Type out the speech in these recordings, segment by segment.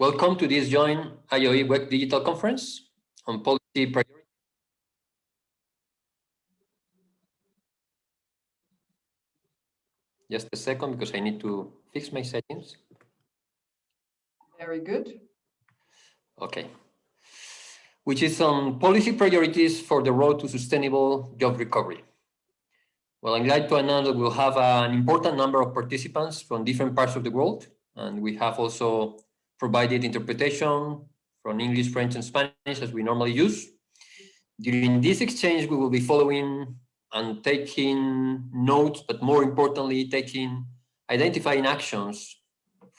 Welcome to this joint IOE WEC Digital Conference on Policy Priorities. Just a second, because I need to fix my settings. Very good. Okay. Which is on policy priorities for the road to sustainable job recovery. Well, I'm glad to announce that we'll have an important number of participants from different parts of the world. And we have also provided interpretation from English, French, and Spanish as we normally use. During this exchange, we will be following and taking notes, but more importantly, identifying actions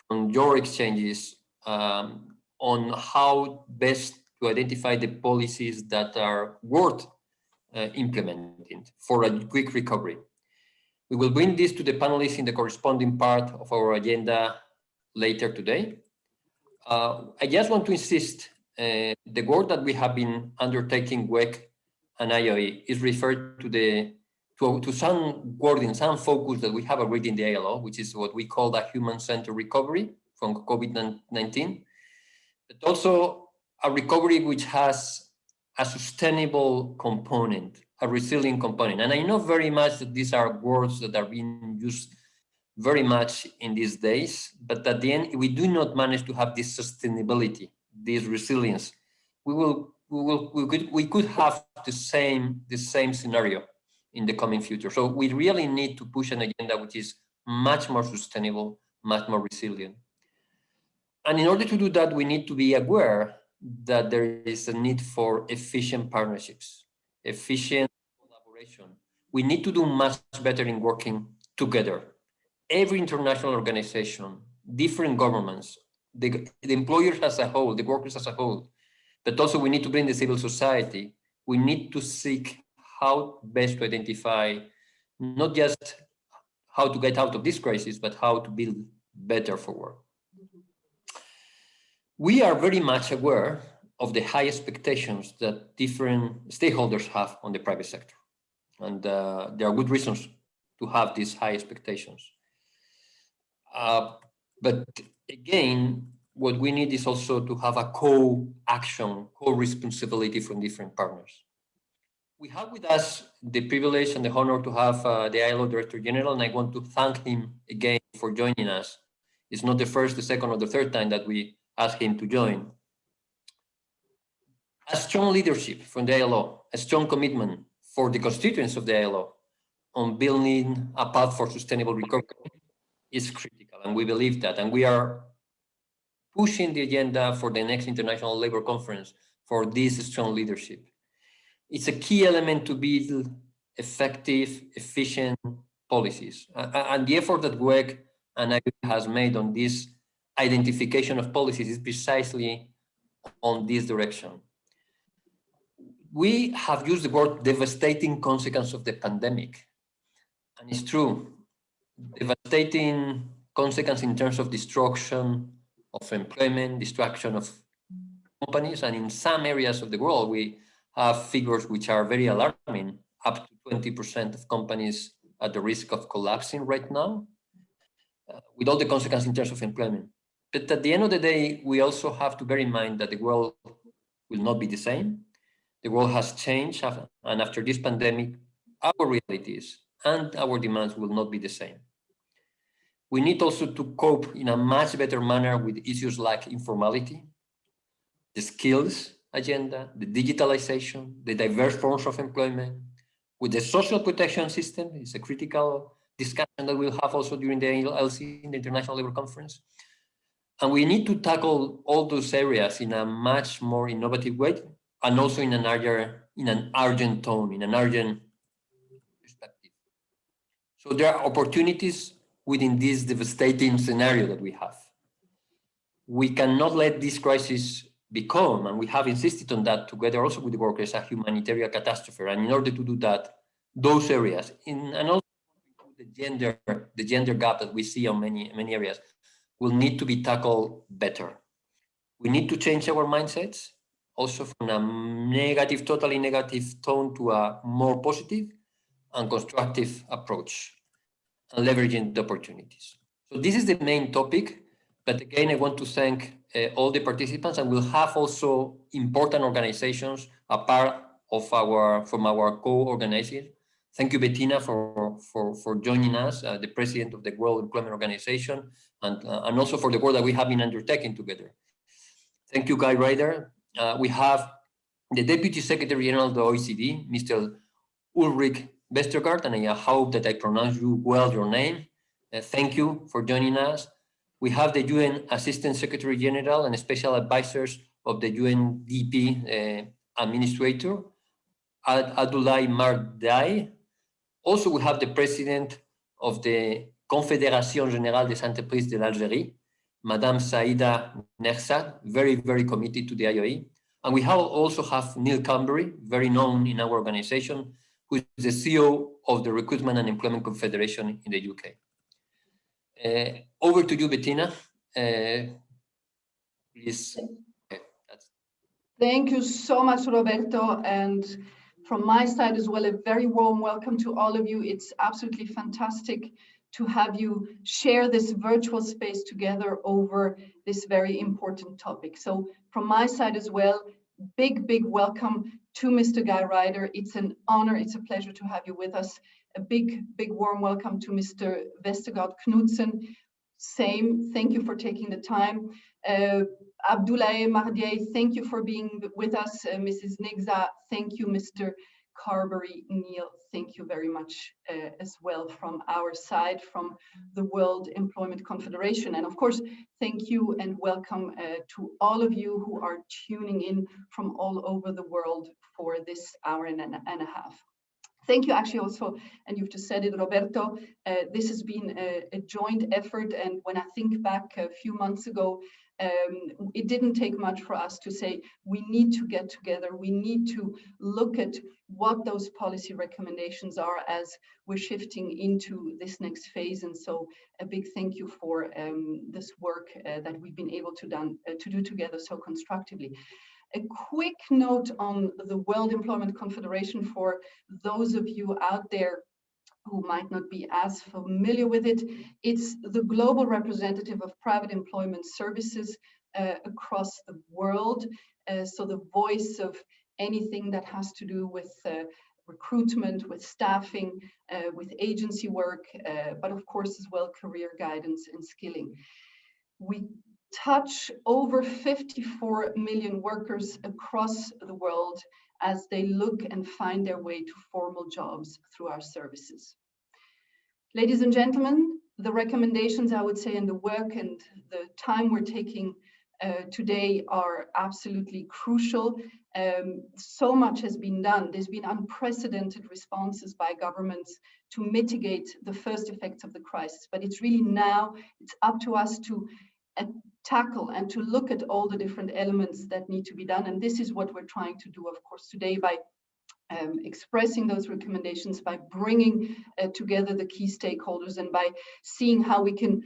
from your exchanges on how best to identify the policies that are worth implementing for a quick recovery. We will bring this to the panelists in the corresponding part of our agenda later today. I just want to insist the work that we have been undertaking, WEC and IOE, is referred to some wording, some focus that we have already in the ILO, which is what we call the human-centered recovery from COVID-19, but also a recovery which has a sustainable component, a resilient component. And I know very much that these are words that are being used very much in these days, but at the end, if we do not manage to have this sustainability, this resilience, we could have the same scenario in the coming future. So we really need to push an agenda which is much more sustainable, much more resilient. And in order to do that, we need to be aware that there is a need for efficient partnerships, efficient collaboration. We need to do much better in working together. Every international organization, different governments, the employers as a whole, the workers as a whole, but also we need to bring the civil society. We need to seek how best to identify not just how to get out of this crisis, but how to build better forward. We are very much aware of the high expectations that different stakeholders have on the private sector. And there are good reasons to have these high expectations. But again, what we need is also to have a co-action, co-responsibility from different partners. We have with us the privilege and the honor to have the ILO Director-General, and I want to thank him again for joining us. It's not the first, the second, or the third time that we ask him to join. A strong leadership from the ILO, a strong commitment for the constituents of the ILO on building a path for sustainable recovery is critical, and we believe that. And we are pushing the agenda for the next International Labour Conference for this strong leadership. It's a key element to build effective, efficient policies. And the effort that WEC and IOE has made on this identification of policies is precisely on this direction. We have used the word devastating consequence of the pandemic. And it's true, devastating consequence in terms of destruction of employment, destruction of companies. And in some areas of the world, we have figures which are very alarming, up to 20% of companies at the risk of collapsing right now, with all the consequences in terms of employment. But at the end of the day, we also have to bear in mind that the world will not be the same. The world has changed, and after this pandemic, our realities and our demands will not be the same. We need also to cope in a much better manner with issues like informality, the skills agenda, the digitalization, the diverse forms of employment, with the social protection system. It's a critical discussion that we'll have also during the ILC, the International Labour Conference. And we need to tackle all those areas in a much more innovative way, and also in an urgent tone, in an urgent perspective. So there are opportunities within this devastating scenario that we have. We cannot let this crisis become, and we have insisted on that together also with the workers, a humanitarian catastrophe. And in order to do that, those areas, and also the gender gap that we see on many areas, will need to be tackled better. We need to change our mindsets, also from a negative, totally negative tone to a more positive and constructive approach, and leveraging the opportunities. So this is the main topic. But again, I want to thank all the participants, and we'll have also important organizations apart of from our co-organizers. Thank you, Bettina, for joining us, the president of the World Employment Organization, and also for the work that we have been undertaking together. Thank you, Guy Ryder. We have the Deputy Secretary General of the OECD, Mr. Ulrich Westergaard, and I hope that I pronounced well your name. Thank you for joining us. We have the UN Assistant Secretary General and Special Advisors of the UNDP Administrator, Abdoulaye Mardai. Also, we have the President of the Confédération Générale des Entreprises de l'Algérie, Madame Saïda Nersad, very, very committed to the IOE. And we also have Neil Cambery, very known in our organization, who is the CEO of the Recruitment and Employment Confederation in the UK. Over to you, Bettina. Please. Thank you so much, Roberto. And from my side as well, a very warm welcome to all of you. It's absolutely fantastic to have you share this virtual space together over this very important topic. So from my side as well, big welcome to Mr. Guy Ryder. It's an honor, it's a pleasure to have you with us. A big warm welcome to Mr. Westergaard Knudsen. Same, thank you for taking the time. Abdoulaye Mardier, thank you for being with us. Mrs. Nigza, thank you. Mr. Carberry, Neil, thank you very much as well from our side, from the World Employment Confederation. And of course, thank you and welcome to all of you who are tuning in from all over the world for this hour and a half. Thank you actually also, and you've just said it, Roberto, this has been a joint effort. And when I think back a few months ago, it didn't take much for us to say, we need to get together. We need to look at what those policy recommendations are as we're shifting into this next phase. And so a big thank you for this work that we've been able to do together so constructively. A quick note on the World Employment Confederation for those of you out there who might not be as familiar with it. It's the global representative of private employment services across the world. So the voice of anything that has to do with recruitment, with staffing, with agency work, but of course as well career guidance and skilling. We touch over 54 million workers across the world as they look and find their way to formal jobs through our services. Ladies and gentlemen, the recommendations, I would say, and the work and the time we're taking today are absolutely crucial. So much has been done. There's been unprecedented responses by governments to mitigate the first effects of the crisis, but it's really now, it's up to us to tackle and to look at all the different elements that need to be done. And this is what we're trying to do, of course, today by expressing those recommendations, by bringing together the key stakeholders and by seeing how we can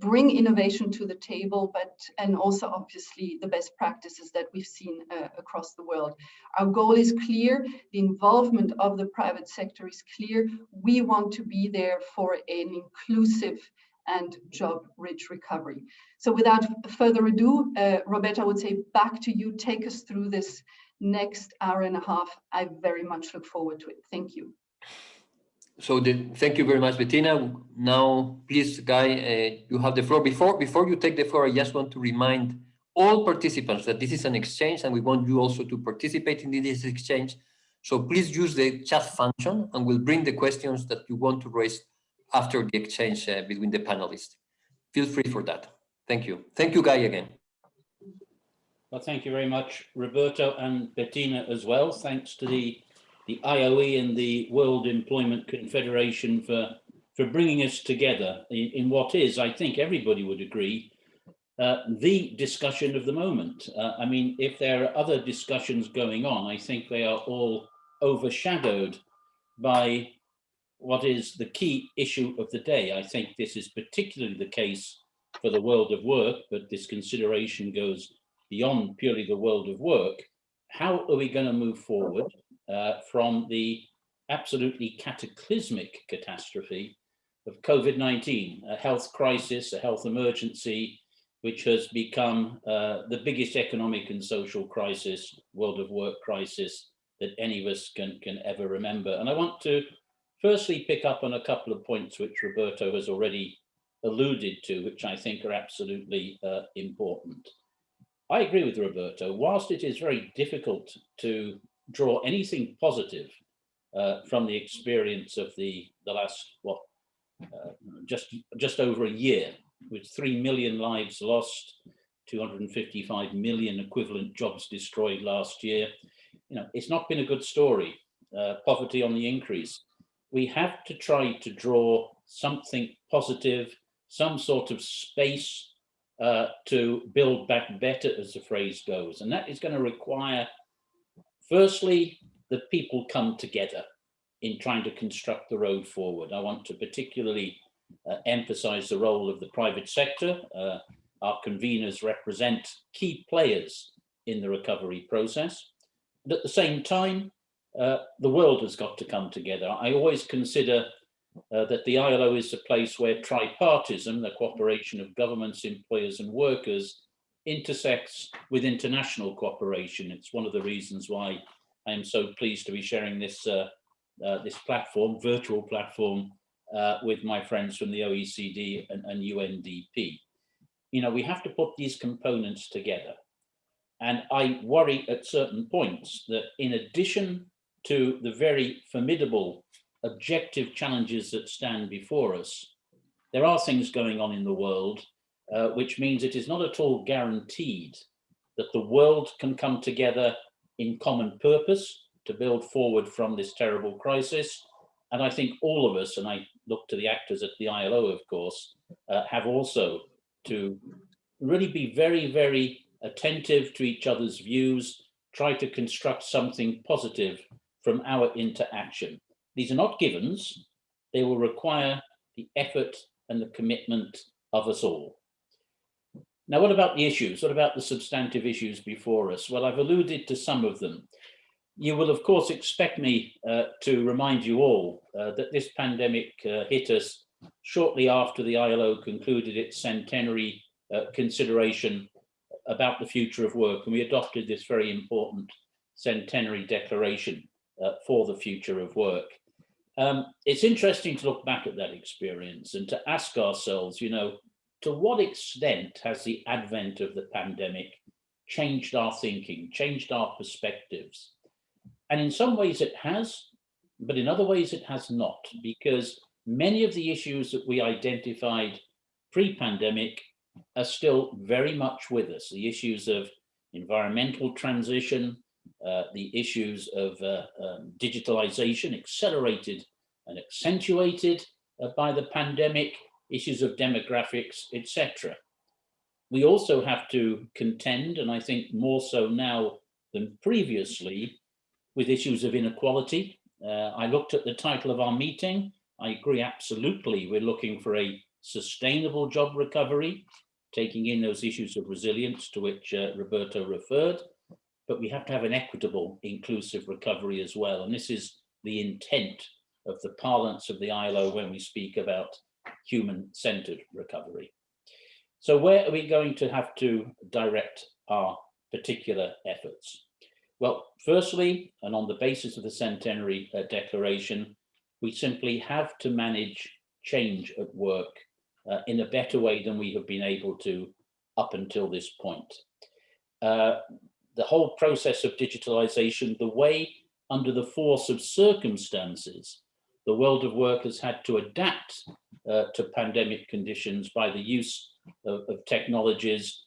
bring innovation to the table, and also obviously the best practices that we've seen across the world. Our goal is clear. The involvement of the private sector is clear. We want to be there for an inclusive and job-rich recovery. So without further ado, Roberta, I would say back to you. Take us through this next hour and a half. I very much look forward to it. Thank you. So thank you very much, Bettina. Now, please, Guy, you have the floor. Before you take the floor, I just want to remind all participants that this is an exchange and we want you also to participate in this exchange. So please use the chat function and we'll bring the questions that you want to raise after the exchange between the panelists. Feel free for that. Thank you. Thank you, Guy, again. Well, thank you very much, Roberto and Bettina as well. Thanks to the IOE and the World Employment Confederation for bringing us together in what is, I think everybody would agree, the discussion of the moment. I mean, if there are other discussions going on, I think they are all overshadowed by what is the key issue of the day. I think this is particularly the case for the world of work, but this consideration goes beyond purely the world of work. How are we going to move forward from the absolutely cataclysmic catastrophe of COVID-19, a health crisis, a health emergency, which has become the biggest economic and social crisis, world of work crisis, that any of us can ever remember. And I want to firstly pick up on a couple of points which Roberto has already alluded to, which I think are absolutely important. I agree with Roberto. Whilst it is very difficult to draw anything positive from the experience of the last, just over a year, with 3 million lives lost, 255 million equivalent jobs destroyed last year. It's not been a good story. Poverty on the increase. We have to try to draw something positive, some sort of space to build back better, as the phrase goes. And that is going to require, firstly, that people come together in trying to construct the road forward. I want to particularly emphasize the role of the private sector. Our conveners represent key players in the recovery process. But at the same time, the world has got to come together. I always consider that the ILO is a place where tripartism, the cooperation of governments, employers and workers, intersects with international cooperation. It's one of the reasons why I am so pleased to be sharing this this platform, virtual platform, with my friends from the OECD and UNDP. We have to put these components together. And I worry at certain points that in addition to the very formidable objective challenges that stand before us, there are things going on in the world, which means it is not at all guaranteed that the world can come together in common purpose to build forward from this terrible crisis. And I think all of us, and I look to the actors at the ILO, of course, have also to really be very, very attentive to each other's views, try to construct something positive from our interaction. These are not givens. They will require the effort and the commitment of us all. Now, what about the issues? What about the substantive issues before us? Well, I've alluded to some of them. You will, of course, expect me to remind you all that this pandemic hit us shortly after the ILO concluded its centenary consideration about the future of work, and we adopted this very important centenary declaration for the future of work. It's interesting to look back at that experience and to ask ourselves, to what extent has the advent of the pandemic changed our thinking, changed our perspectives? And in some ways it has, but in other ways it has not, because many of the issues that we identified pre-pandemic are still very much with us. The issues of environmental transition, the issues of digitalization accelerated and accentuated by the pandemic, issues of demographics, etc. We also have to contend, and I think more so now than previously, with issues of inequality. I looked at the title of our meeting. I agree absolutely. We're looking for a sustainable job recovery, taking in those issues of resilience to which Roberto referred, but we have to have an equitable, inclusive recovery as well. And this is the intent of the parlance of the ILO when we speak about human-centered recovery. So where are we going to have to direct our particular efforts? Well, firstly, and on the basis of the Centenary Declaration, we simply have to manage change at work in a better way than we have been able to up until this point. The whole process of digitalization, the way under the force of circumstances, the world of work has had to adapt to pandemic conditions by the use of technologies,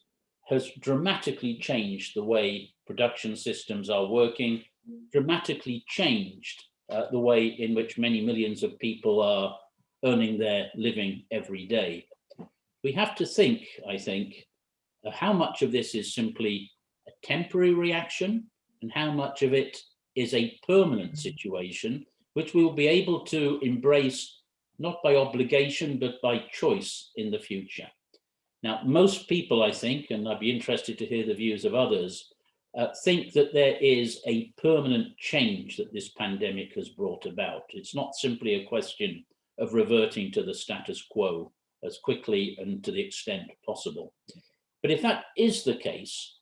has dramatically changed the way production systems are working, dramatically changed the way in which many millions of people are earning their living every day. We have to think, I think, how much of this is simply a temporary reaction and how much of it is a permanent situation, which we will be able to embrace not by obligation, but by choice in the future. Now, most people, I think, and I'd be interested to hear the views of others, think that there is a permanent change that this pandemic has brought about. It's not simply a question of reverting to the status quo as quickly and to the extent possible. But if that is the case,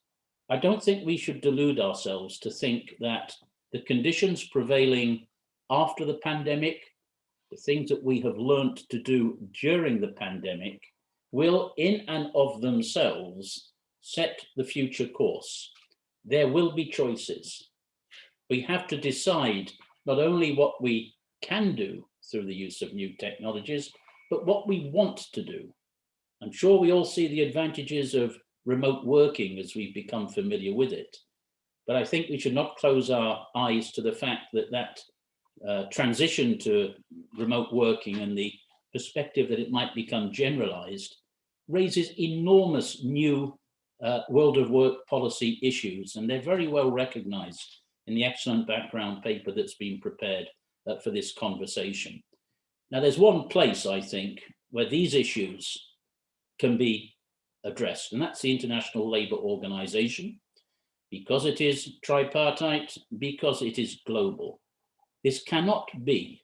I don't think we should delude ourselves to think that the conditions prevailing after the pandemic, the things that we have learned to do during the pandemic, will in and of themselves set the future course. There will be choices. We have to decide not only what we can do through the use of new technologies, but what we want to do. I'm sure we all see the advantages of remote working as we've become familiar with it. But I think we should not close our eyes to the fact that transition to remote working and the perspective that it might become generalized raises enormous new world of work policy issues, and they're very well recognized in the excellent background paper that's been prepared for this conversation. Now, there's one place, I think, where these issues can be addressed, and that's the International Labour Organization, because it is tripartite, because it is global. This cannot be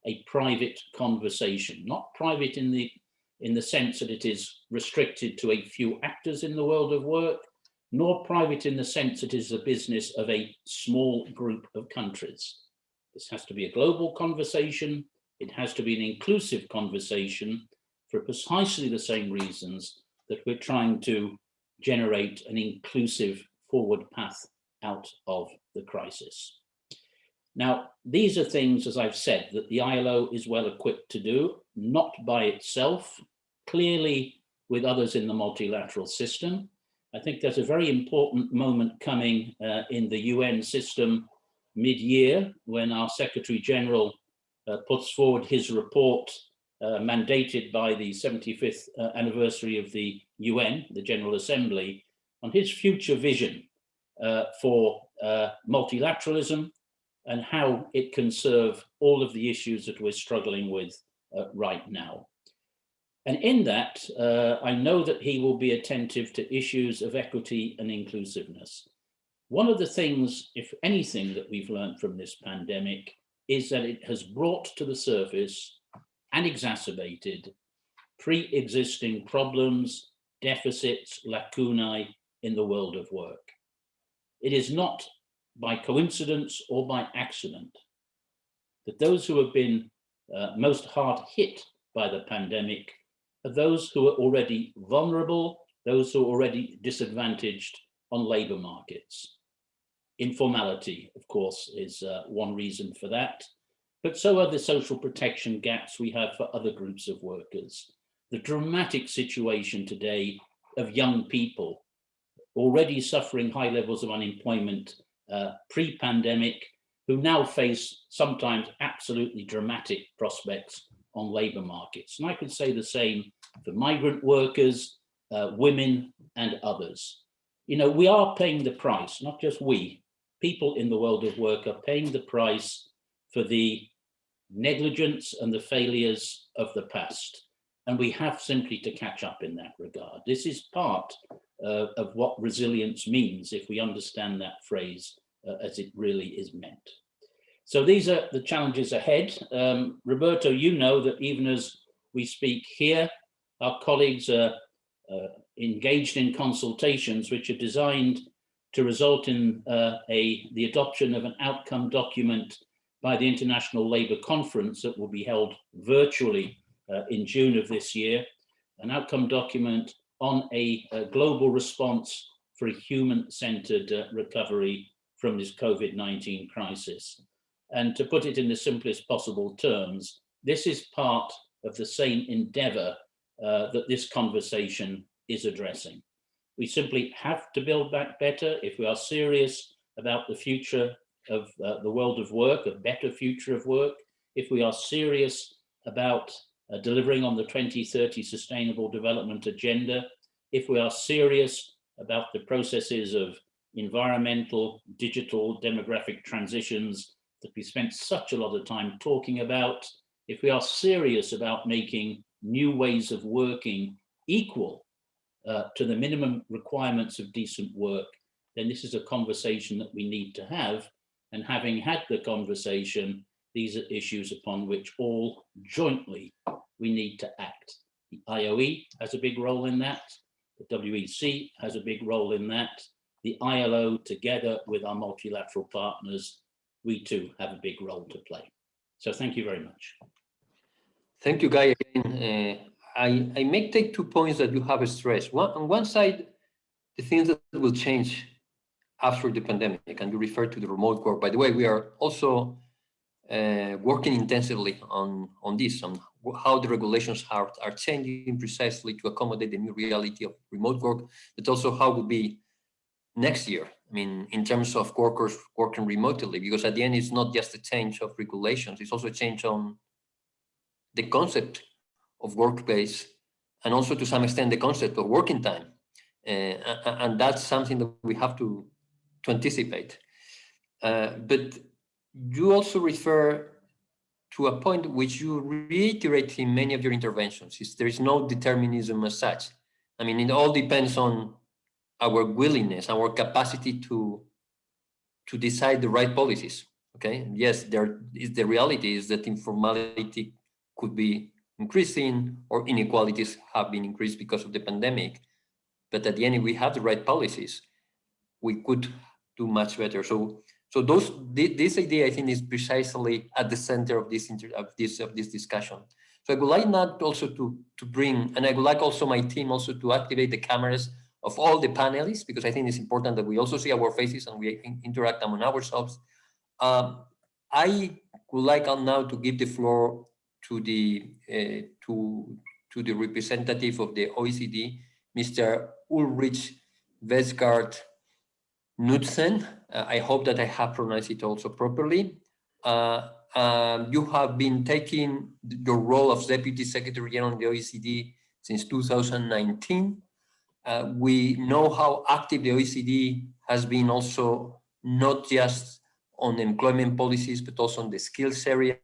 a private conversation, not private in the sense that it is restricted to a few actors in the world of work, nor private in the sense that it is the business of a small group of countries. This has to be a global conversation. It has to be an inclusive conversation for precisely the same reasons that we're trying to generate an inclusive forward path out of the crisis. Now, these are things, as I've said, that the ILO is well equipped to do, not by itself, clearly with others in the multilateral system. I think there's a very important moment coming in the UN system mid-year when our Secretary General puts forward his report mandated by the 75th anniversary of the UN, the General Assembly, on his future vision for multilateralism and how it can serve all of the issues that we're struggling with right now. And in that, I know that he will be attentive to issues of equity and inclusiveness. One of the things, if anything, that we've learned from this pandemic is that it has brought to the surface and exacerbated pre-existing problems, deficits, lacunae in the world of work. It is not by coincidence or by accident that those who have been most hard hit by the pandemic are those who are already vulnerable, those who are already disadvantaged on labor markets. Informality, of course, is one reason for that, but so are the social protection gaps we have for other groups of workers. The dramatic situation today of young people already suffering high levels of unemployment pre-pandemic, who now face sometimes absolutely dramatic prospects on labor markets. And I could say the same for migrant workers, women, and others. You know, we are paying the price, not just we, people in the world of work are paying the price for the negligence and the failures of the past. And we have simply to catch up in that regard. This is part of what resilience means, if we understand that phrase as it really is meant. So these are the challenges ahead. Roberto, you know that even as we speak here, our colleagues are engaged in consultations which are designed to result in the adoption of an outcome document by the International Labour Conference that will be held virtually in June of this year, an outcome document on a global response for a human-centered recovery from this COVID-19 crisis. And to put it in the simplest possible terms, this is part of the same endeavor that this conversation is addressing. We simply have to build back better if we are serious about the future of the world of work, a better future of work, if we are serious about delivering on the 2030 Sustainable Development Agenda, if we are serious about the processes of environmental, digital, demographic transitions that we spent such a lot of time talking about, if we are serious about making new ways of working equal to the minimum requirements of decent work, then this is a conversation that we need to have. And having had the conversation, these are issues upon which all jointly we need to act. The IOE has a big role in that. The WEC has a big role in that. The ILO, together with our multilateral partners, we too have a big role to play. So thank you very much. Thank you, Guy. Again, I may take 2 points that you have stressed. On one side, the things that will change after the pandemic, and you refer to the remote work. By the way, we are also working intensively on this, on how the regulations are changing precisely to accommodate the new reality of remote work, but also how it will be next year. I mean, in terms of workers working remotely, because at the end, it's not just a change of regulations, it's also a change on the concept of workplace, and also to some extent the concept of working time. And that's something that we have to anticipate. But you also refer to a point which you reiterate in many of your interventions, is there is no determinism as such. I mean, it all depends on our willingness, our capacity to decide the right policies, okay? Yes, the reality is that informality could be increasing, or inequalities have been increased because of the pandemic. But at the end, if we have the right policies, we could do much better. So this idea, I think, is precisely at the center of this discussion. So I would like not also to bring, and I would like also my team also to activate the cameras of all the panelists, because I think it's important that we also see our faces and we interact among ourselves. I would like now to give the floor to the representative of the OECD, Mr. Ulrich Vesgaard Knudsen. I hope that I have pronounced it also properly. You have been taking your role of Deputy Secretary General of the OECD since 2019. We know how active the OECD has been also, not just on employment policies, but also on the skills area,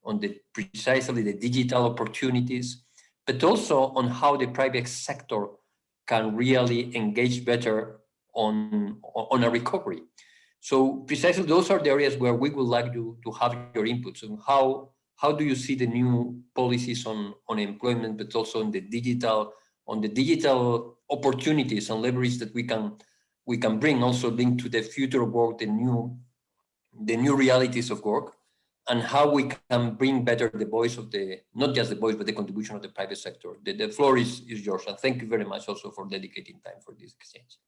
on precisely the digital opportunities, but also on how the private sector can really engage better on a recovery. So precisely those are the areas where we would like to have your inputs. And how do you see the new policies on employment, but also on the digital opportunities and leverage that we can bring, also linked to the future of work, the new realities of work, and how we can bring better the voice of not just the voice, but the contribution of the private sector. The floor is yours, and thank you very much also for dedicating time for this exchange.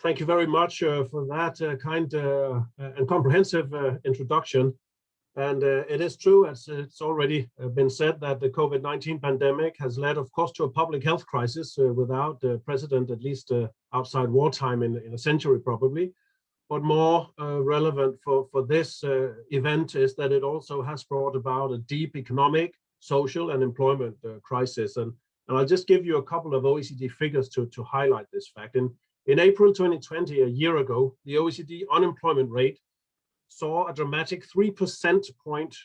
Thank you very much for that kind and comprehensive introduction. And it is true, as it's already been said, that the COVID-19 pandemic has led, of course, to a public health crisis without precedent, at least outside wartime in a century probably. But more relevant for this event is that it also has brought about a deep economic, social, and employment crisis. And I'll just give you a couple of OECD figures to highlight this fact. In April 2020, a year ago, the OECD unemployment rate saw a dramatic 3 percentage point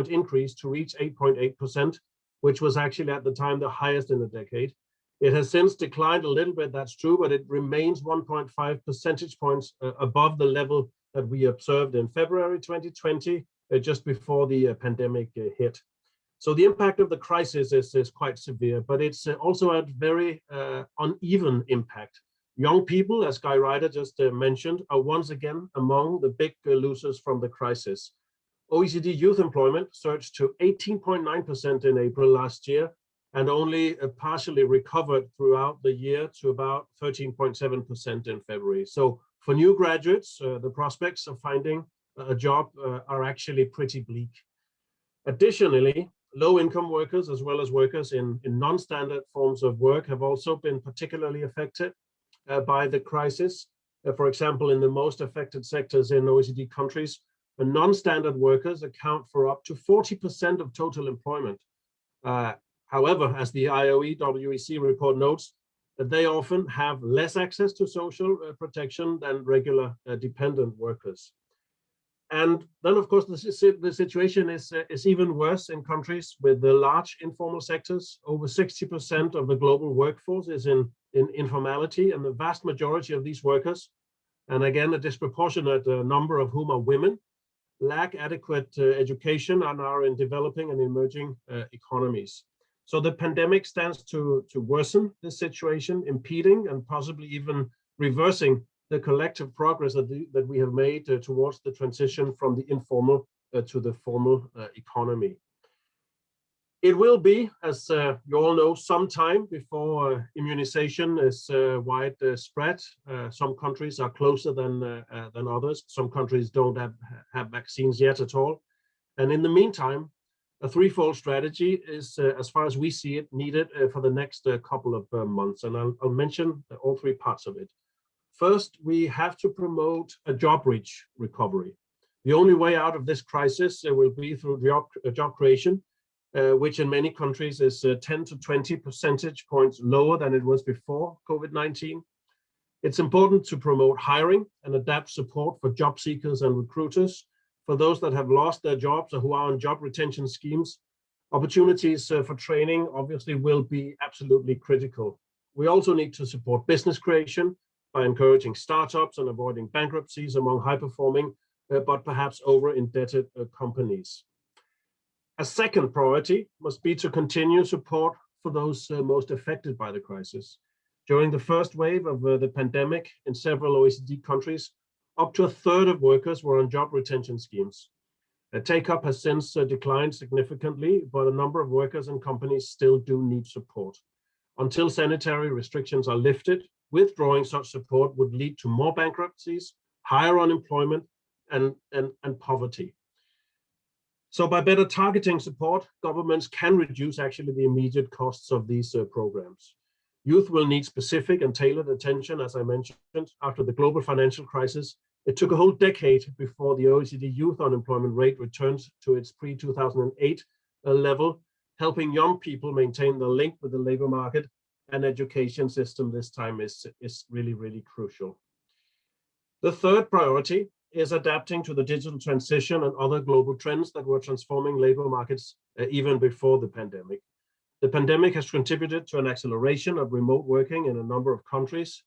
increase to reach 8.8%, which was actually at the time the highest in a decade. It has since declined a little bit, that's true, but it remains 1.5 percentage points above the level that we observed in February 2020, just before the pandemic hit. So the impact of the crisis is quite severe, but it's also a very uneven impact. Young people, as Guy Ryder just mentioned, are once again among the big losers from the crisis. OECD youth employment surged to 18.9% in April last year, and only partially recovered throughout the year to about 13.7% in February. So for new graduates, the prospects of finding a job are actually pretty bleak. Additionally, low-income workers, as well as workers in non-standard forms of work, have also been particularly affected by the crisis. For example, in the most affected sectors in OECD countries, non-standard workers account for up to 40% of total employment. However, as the IOE-WEC report notes, that they often have less access to social protection than regular dependent workers. And then, of course, the situation is even worse in countries with the large informal sectors. Over 60% of the global workforce is in informality, and the vast majority of these workers, and again, a disproportionate number of whom are women, lack adequate education and are in developing and emerging economies. So the pandemic stands to worsen this situation, impeding and possibly even reversing the collective progress that we have made towards the transition from the informal to the formal economy. It will be, as you all know, some time before immunization is widespread. Some countries are closer than others. Some countries don't have vaccines yet at all. And in the meantime, a threefold strategy is, as far as we see it, needed for the next couple of months. And I'll mention all three parts of it. First, we have to promote a job-rich recovery. The only way out of this crisis will be through job creation, which in many countries is 10 to 20 percentage points lower than it was before COVID-19. It's important to promote hiring and adapt support for job seekers and recruiters. For those that have lost their jobs or who are on job retention schemes, opportunities for training obviously will be absolutely critical. We also need to support business creation by encouraging startups and avoiding bankruptcies among high-performing but perhaps over-indebted companies. A second priority must be to continue support for those most affected by the crisis. During the first wave of the pandemic in several OECD countries, up to a third of workers were on job retention schemes. Take-up has since declined significantly, but a number of workers and companies still do need support. Until sanitary restrictions are lifted, withdrawing such support would lead to more bankruptcies, higher unemployment, and poverty. So by better targeting support, governments can reduce actually the immediate costs of these programs. Youth will need specific and tailored attention, as I mentioned. After the global financial crisis, it took a whole decade before the OECD youth unemployment rate returned to its pre-2008 level, helping young people maintain the link with the labor market and education system this time is really, really crucial. The third priority is adapting to the digital transition and other global trends that were transforming labor markets even before the pandemic. The pandemic has contributed to an acceleration of remote working in a number of countries.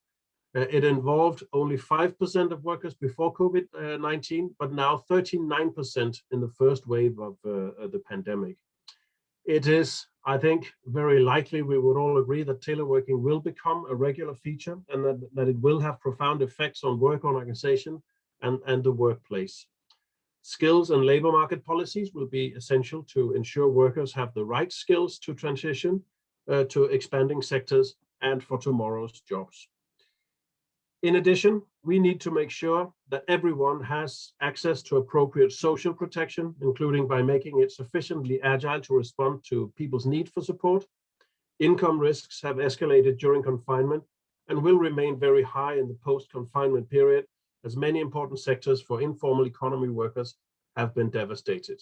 It involved only 5% of workers before COVID-19, but now 39% in the first wave of the pandemic. It is, I think, very likely we would all agree that teleworking will become a regular feature and that it will have profound effects on work organization and the workplace. Skills and labor market policies will be essential to ensure workers have the right skills to transition to expanding sectors and for tomorrow's jobs. In addition, we need to make sure that everyone has access to appropriate social protection, including by making it sufficiently agile to respond to people's need for support. Income risks have escalated during confinement and will remain very high in the post-confinement period, as many important sectors for informal economy workers have been devastated.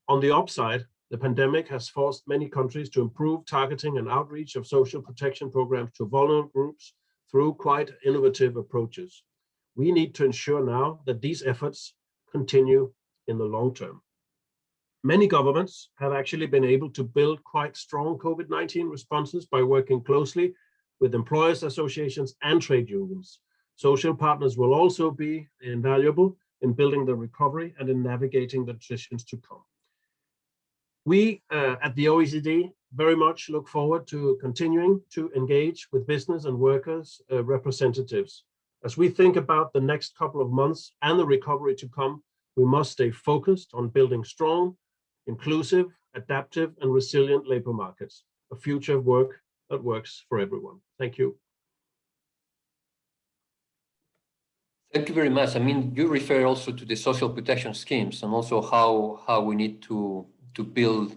On the upside, the pandemic has forced many countries to improve targeting and outreach of social protection programs to vulnerable groups through quite innovative approaches. We need to ensure now that these efforts continue in the long term. Many governments have actually been able to build quite strong COVID-19 responses by working closely with employers' associations and trade unions. Social partners will also be invaluable in building the recovery and in navigating the transitions to come. We at the OECD very much look forward to continuing to engage with business and workers' representatives. As we think about the next couple of months and the recovery to come, we must stay focused on building strong, inclusive, adaptive, and resilient labor markets, a future of work that works for everyone. Thank you. Thank you very much. I mean, you refer also to the social protection schemes and also how we need to build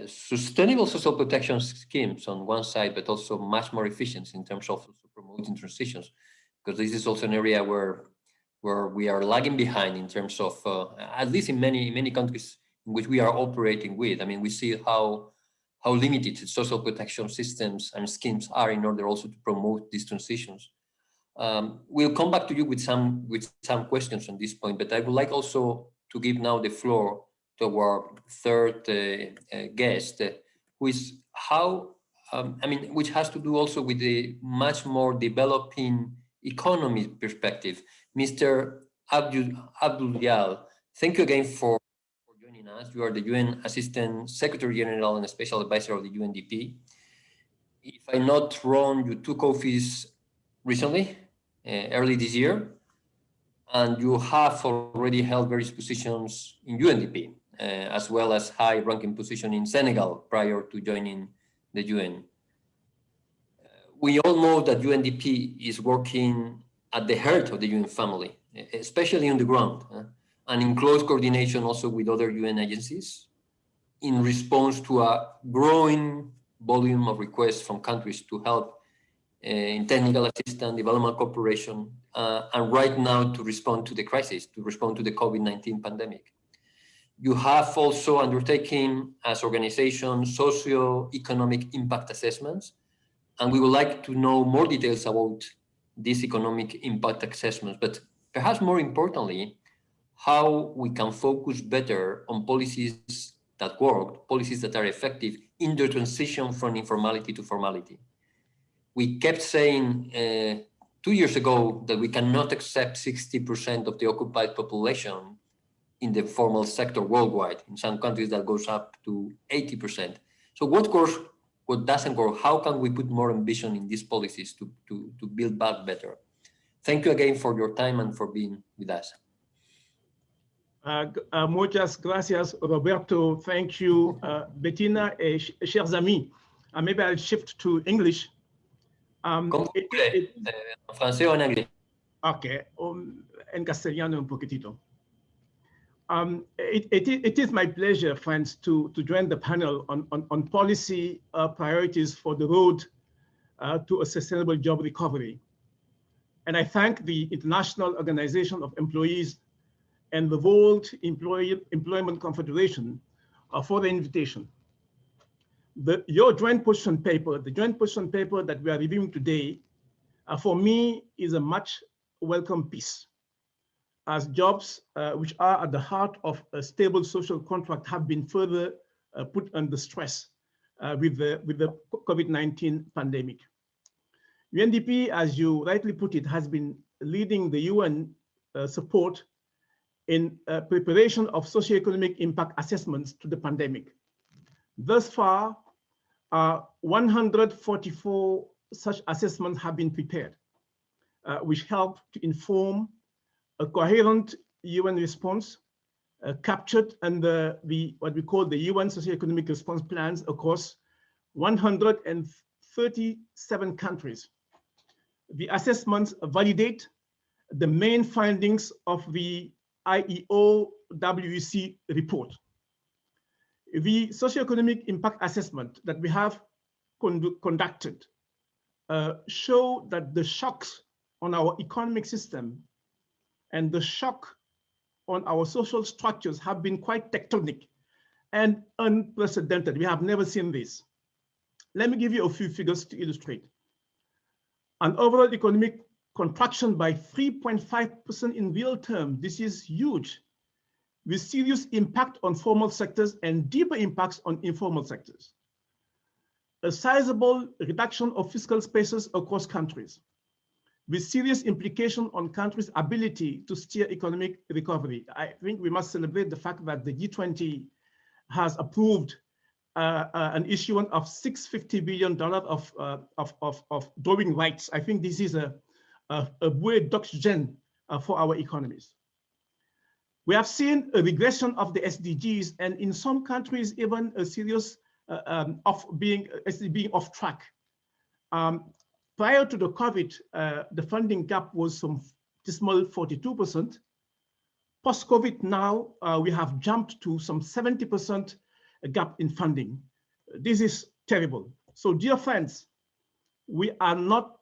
sustainable social protection schemes on one side, but also much more efficient in terms of promoting transitions, because this is also an area where we are lagging behind in terms of, at least in many countries in which we are operating with. I mean, we see how limited social protection systems and schemes are in order also to promote these transitions. We'll come back to you with some questions on this point, but I would like also to give now the floor to our third guest, who is which has to do also with the much more developing economy perspective. Mr. Abdul Yal, thank you again for joining joining us. You are the UN Assistant Secretary General and Special Advisor of the UNDP. If I'm not wrong, you took office recently, early this year, and you have already held various positions in UNDP, as well as high-ranking position in Senegal prior to joining the UN. We all know that UNDP is working at the heart of the UN family, especially on the ground, and in close coordination also with other UN agencies in response to a growing volume of requests from countries to help in technical assistance, development cooperation, and right now to respond to the crisis, to respond to the COVID-19 pandemic. You have also undertaken as organization socio-economic impact assessments, and we would like to know more details about these economic impact assessments, but perhaps more importantly, how we can focus better on policies that work, policies that are effective in the transition from informality to formality. We kept saying 2 years ago that we cannot accept 60% of the occupied population in the formal sector worldwide. In some countries that goes up to 80%. So what works, what doesn't work? How can we put more ambition in these policies to build back better? Thank you again for your time and for being with us. Muchas gracias, Roberto. Thank you, Bettina, chers amis. Maybe I'll shift to English. ¿En francés o en inglés? Okay, en castellano un poquitito. It is my pleasure, friends, to join the panel on policy priorities for the road to a sustainable job recovery. And I thank the International Organization of Employees and the World Employment Confederation for the invitation. Your joint position paper, the joint position paper that we are reviewing today, for me is a much welcome piece, as jobs which are at the heart of a stable social contract have been further put under stress with the COVID-19 pandemic. UNDP, as you rightly put it, has been leading the UN support in preparation of socioeconomic impact assessments to the pandemic. Thus far, 144 such assessments have been prepared, which help to inform a coherent UN response captured under what we call the UN socioeconomic response plans across 137 countries. The assessments validate the main findings of the ILO WEC report. The socioeconomic impact assessment that we have conducted show that the shocks on our economic system and the shock on our social structures have been quite tectonic and unprecedented. We have never seen this. Let me give you a few figures to illustrate. An overall economic contraction by 3.5% in real terms. This is huge, with serious impact on formal sectors and deeper impacts on informal sectors. A sizable reduction of fiscal spaces across countries, with serious implication on countries' ability to steer economic recovery. I think we must celebrate the fact that the G20 has approved an issuance of $650 billion of drawing rights. I think this is a buoy d'oxygen for our economies. We have seen a regression of the SDGs, and in some countries, even a serious of being off track. Prior to the COVID, the funding gap was some dismal 42%. Post-COVID now, we have jumped to some 70% gap in funding. This is terrible. So dear friends, we are not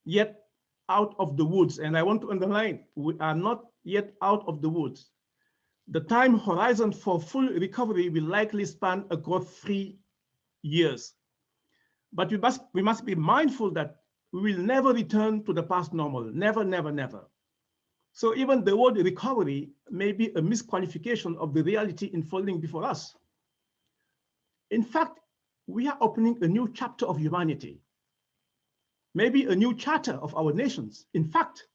yet out of the woods. And I want to underline, we are not yet out of the woods. The time horizon for full recovery will likely span across 3 years. But we must be mindful that we will never return to the past normal, never, never, never. So even the word recovery may be a misqualification of the reality unfolding before us. In fact, we are opening a new chapter of humanity, maybe a new charter of our nations. In fact,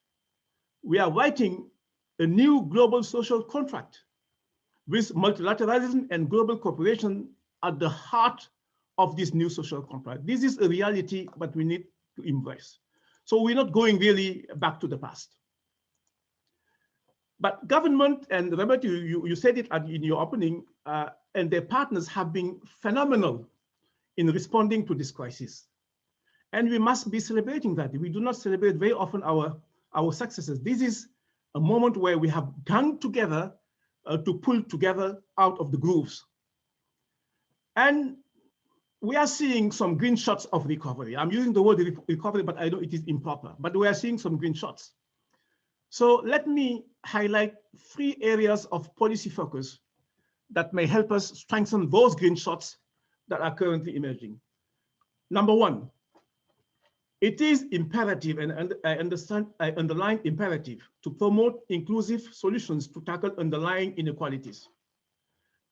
we are writing a new global social contract, with multilateralism and global cooperation at the heart of this new social contract. This is a reality, but we need to embrace. So we're not going really back to the past. But government, and Robert, you said it in your opening, and their partners have been phenomenal in responding to this crisis. And we must be celebrating that. We do not celebrate very often our successes. This is a moment where we have come together to pull together out of the grooves. And we are seeing some green shots of recovery. I'm using the word recovery, but I know it is improper, but we are seeing some green shots. So let me highlight 3 areas of policy focus that may help us strengthen those green shots that are currently emerging. Number 1, it is imperative, and I underline imperative, to promote inclusive solutions to tackle underlying inequalities.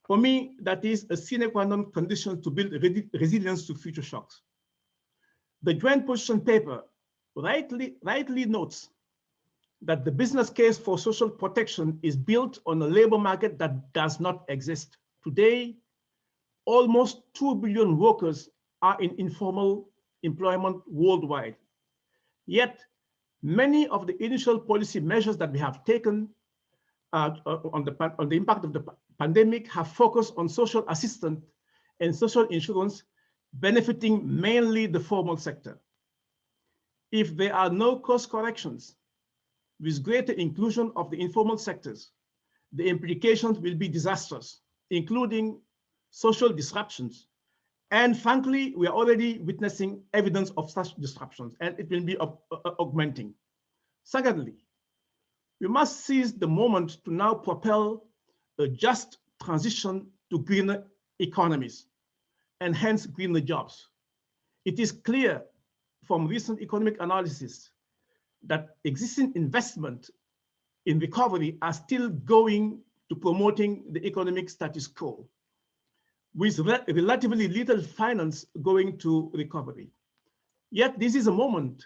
For me, that is a sine qua non condition to build resilience to future shocks. The joint position paper rightly notes that the business case for social protection is built on a labor market that does not exist. Today, almost 2 billion workers are in informal employment worldwide. Yet, many of the initial policy measures that we have taken on the impact of the pandemic have focused on social assistance and social insurance, benefiting mainly the formal sector. If there are no course corrections with greater inclusion of the informal sectors, the implications will be disastrous, including social disruptions. And frankly, we are already witnessing evidence of such disruptions, and it will be augmenting. Secondly, we must seize the moment to now propel a just transition to greener economies and hence greener jobs. It is clear from recent economic analysis that existing investment in recovery are still going to promoting the economic status quo, with relatively little finance going to recovery. Yet this is a moment,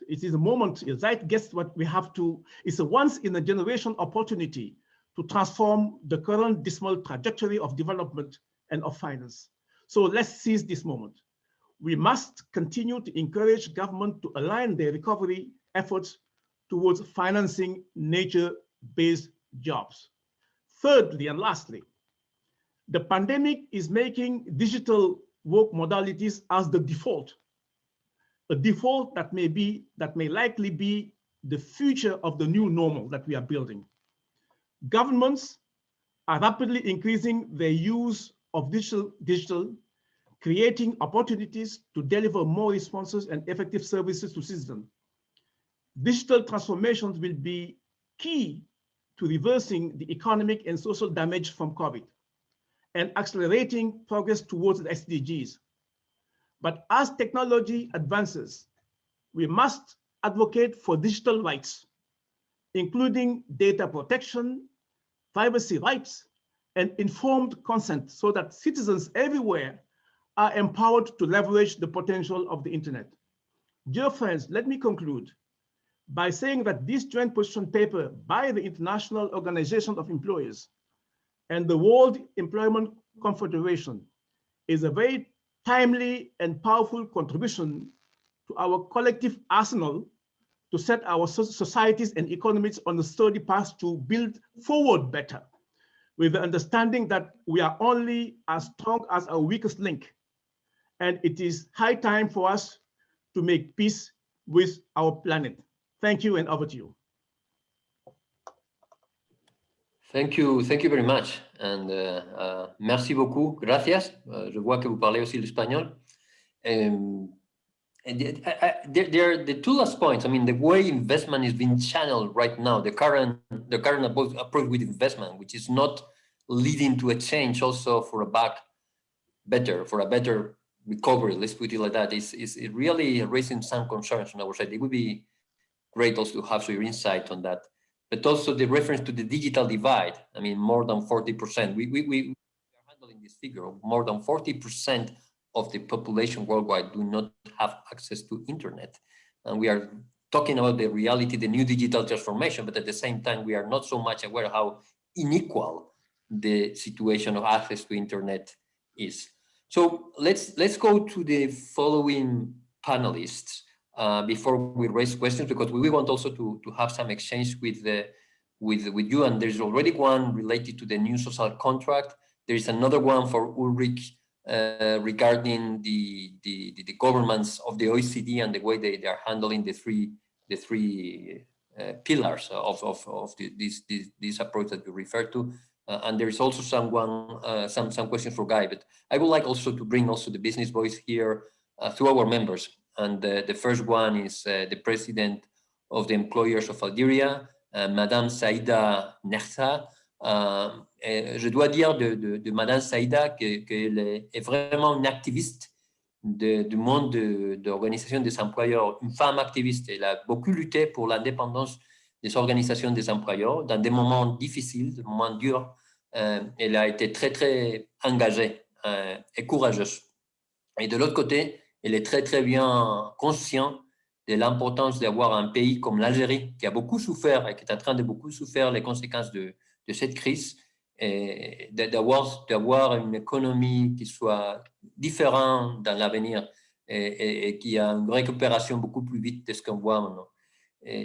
right? Guess what we have to, it's a once in a generation opportunity to transform the current dismal trajectory of development and of finance. So let's seize this moment. We must continue to encourage government to align their recovery efforts towards financing nature-based jobs. Thirdly and lastly, the pandemic is making digital work modalities as the default, a default that may likely be the future of the new normal that we are building. Governments are rapidly increasing their use of digital, creating opportunities to deliver more responses and effective services to citizens. Digital transformations will be key to reversing the economic and social damage from COVID and accelerating progress towards the SDGs. But as technology advances, we must advocate for digital rights, including data protection, privacy rights, and informed consent so that citizens everywhere are empowered to leverage the potential of the internet. Dear friends, let me conclude by saying that this joint position paper by the International Organization of Employers and the World Employment Confederation is a very timely and powerful contribution to our collective arsenal to set our societies and economies on a sturdy path to build forward better, with the understanding that we are only as strong as our weakest link. And it is high time for us to make peace with our planet. Thank you, and over to you. Thank you very much. And merci beaucoup, gracias. Je vois que vous parlez aussi l'espagnol. And there are the 2 last points. I mean, the way investment is being channeled right now, the current approach with investment, which is not leading to a change also for a better recovery, let's put it like that, is really raising some concerns on our side. It would be great also to have your insight on that. But also the reference to the digital divide. I mean, more than 40%. We are handling this figure of more than 40% of the population worldwide do not have access to internet. And we are talking about the reality, the new digital transformation, but at the same time, we are not so much aware how unequal the situation of access to internet is. So let's go to the following panelists before we raise questions, because we want also to have some exchange with you. And there's already one related to the new social contract. There is another one for Ulrich regarding the governments of the OECD and the way they are handling the three pillars of this approach that you referred to. And there is also some questions for Guy, but I would like also to bring also the business voice here through our members. And the first one is the president of the employers of Algeria, Madame Saïda Nersa. Je dois dire de Madame Saïda qu'elle est vraiment une activiste du monde de l'organisation des employeurs, une femme activiste. Elle a beaucoup lutté pour l'indépendance des organisations des employeurs dans des moments difficiles, des moments durs. Elle a été très, très engagée et courageuse. Et de l'autre côté, elle est très, très bien consciente de l'importance d'avoir un pays comme l'Algérie, qui a beaucoup souffert et qui est en train de beaucoup souffrir les conséquences de cette crise, et d'avoir une économie qui soit différente dans l'avenir et qui a une récupération beaucoup plus vite de ce qu'on voit maintenant.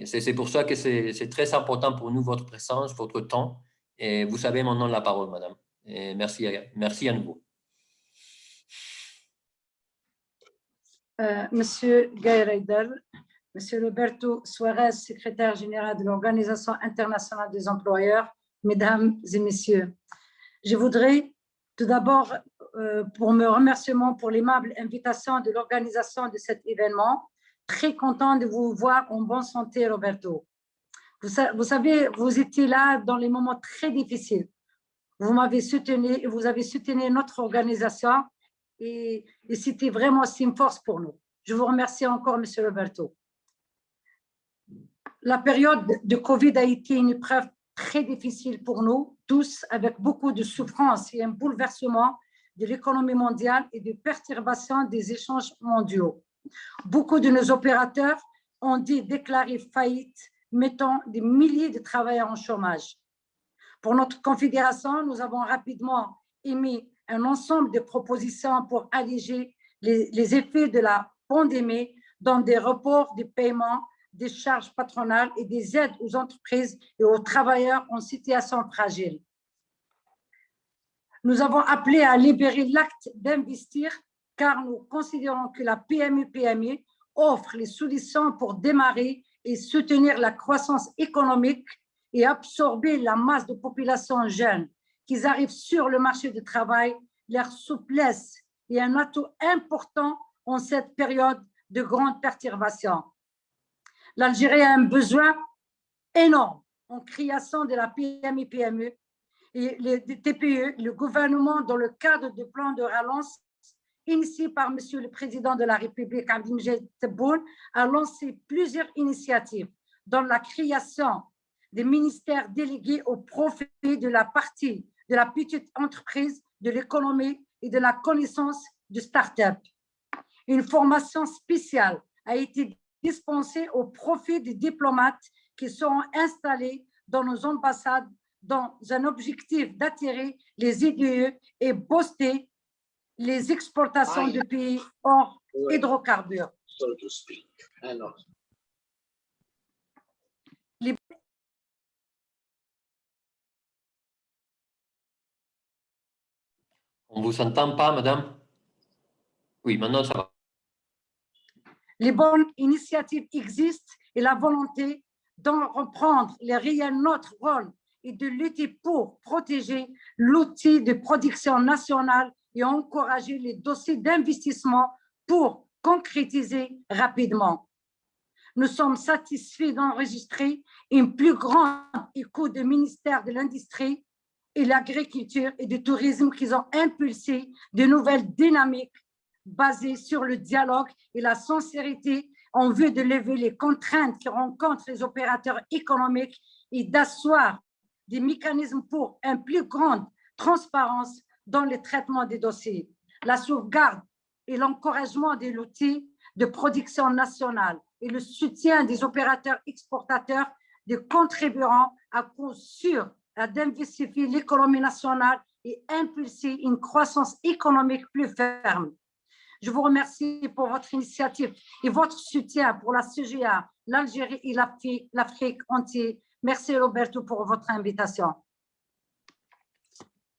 C'est pour ça que c'est très important pour nous, votre présence, votre temps. Et vous avez maintenant la parole, madame. Et merci à nouveau. Monsieur Guy Reider, Monsieur Roberto Suarez, secrétaire général de l'Organisation internationale des employeurs, Mesdames et Messieurs, je voudrais tout d'abord, pour me remercier pour l'aimable invitation de l'organisation de cet événement, très content de vous voir en bonne santé, Roberto. Vous savez, vous étiez là dans les moments très difficiles. Vous m'avez soutenu et vous avez soutenu notre organisation et c'était vraiment une force pour nous. Je vous remercie encore, Monsieur Roberto. La période de Covid a été une épreuve très difficile pour nous tous, avec beaucoup de souffrance et un bouleversement de l'économie mondiale et de perturbation des échanges mondiaux. Beaucoup de nos opérateurs ont dû déclarer faillite, mettant des milliers de travailleurs en chômage. Pour notre confédération, nous avons rapidement émis un ensemble de propositions pour alléger les effets de la pandémie, dans des reports de paiement, des charges patronales et des aides aux entreprises et aux travailleurs en situation fragile. Nous avons appelé à libérer l'acte d'investir car nous considérons que la PME offre les solutions pour démarrer et soutenir la croissance économique et absorber la masse de population jeune qui arrivent sur le marché du travail. Leur souplesse est un atout important en cette période de grande perturbation. L'Algérie a un besoin énorme en création de la PME et les TPE. Le gouvernement, dans le cadre du plan de relance initié par Monsieur le Président de la République, Abdelmadjid Tebboune, a lancé plusieurs initiatives, dont la création des ministères délégués au profit de la partie de la petite entreprise, de l'économie et de la connaissance de start-up. Une formation spéciale a été dispensée au profit des diplomates qui seront installés dans nos ambassades dans un objectif d'attirer les IDE et booster les exportations de pays hors hydrocarbures. On ne vous entend pas, madame? Oui, maintenant ça va. Les bonnes initiatives existent et la volonté d'en reprendre les réels notre rôle et de lutter pour protéger l'outil de production nationale et encourager les dossiers d'investissement pour concrétiser rapidement. Nous sommes satisfaits d'enregistrer une plus grande écoute du ministère de l'Industrie et l'Agriculture et du Tourisme qui ont impulsé de nouvelles dynamiques basées sur le dialogue et la sincérité en vue de lever les contraintes qui rencontrent les opérateurs économiques et d'asseoir des mécanismes pour une plus grande transparence dans le traitement des dossiers, la sauvegarde et l'encouragement de l'outil de production nationale et le soutien des opérateurs exportateurs contribueront à coup sûr d'intensifier l'économie nationale et impulser une croissance économique plus ferme. Je vous remercie pour votre initiative et votre soutien pour la CGA, l'Algérie et l'Afrique entière. Merci Roberto pour votre invitation.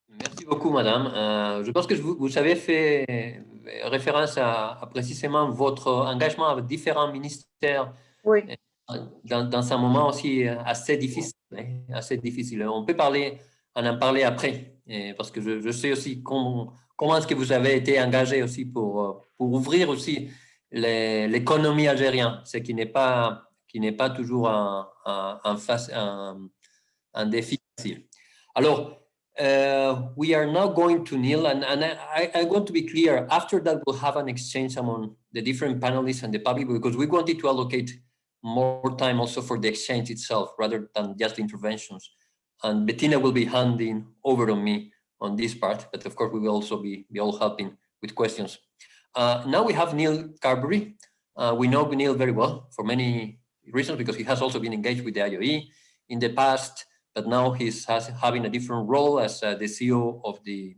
Merci beaucoup, madame. Je pense que vous avez fait référence à précisément votre engagement avec différents ministères. Oui. Dans un moment aussi assez difficile, assez difficile. On peut en parler après, parce que je sais aussi comment est-ce que vous avez été engagé aussi pour ouvrir aussi l'économie algérienne, ce qui n'est pas toujours un défi facile. Alors, we are now going to Neil, and I want to be clear. After that, we'll have an exchange among the different panelists and the public, because we wanted to allocate more time also for the exchange itself rather than just interventions. And Bettina will be handing over on me on this part, but of course we will also be all helping with questions. Now we have Neil Carberry. We know Neil very well for many reasons, because he has also been engaged with the IOE in the past, but now he's having a different role as the CEO of the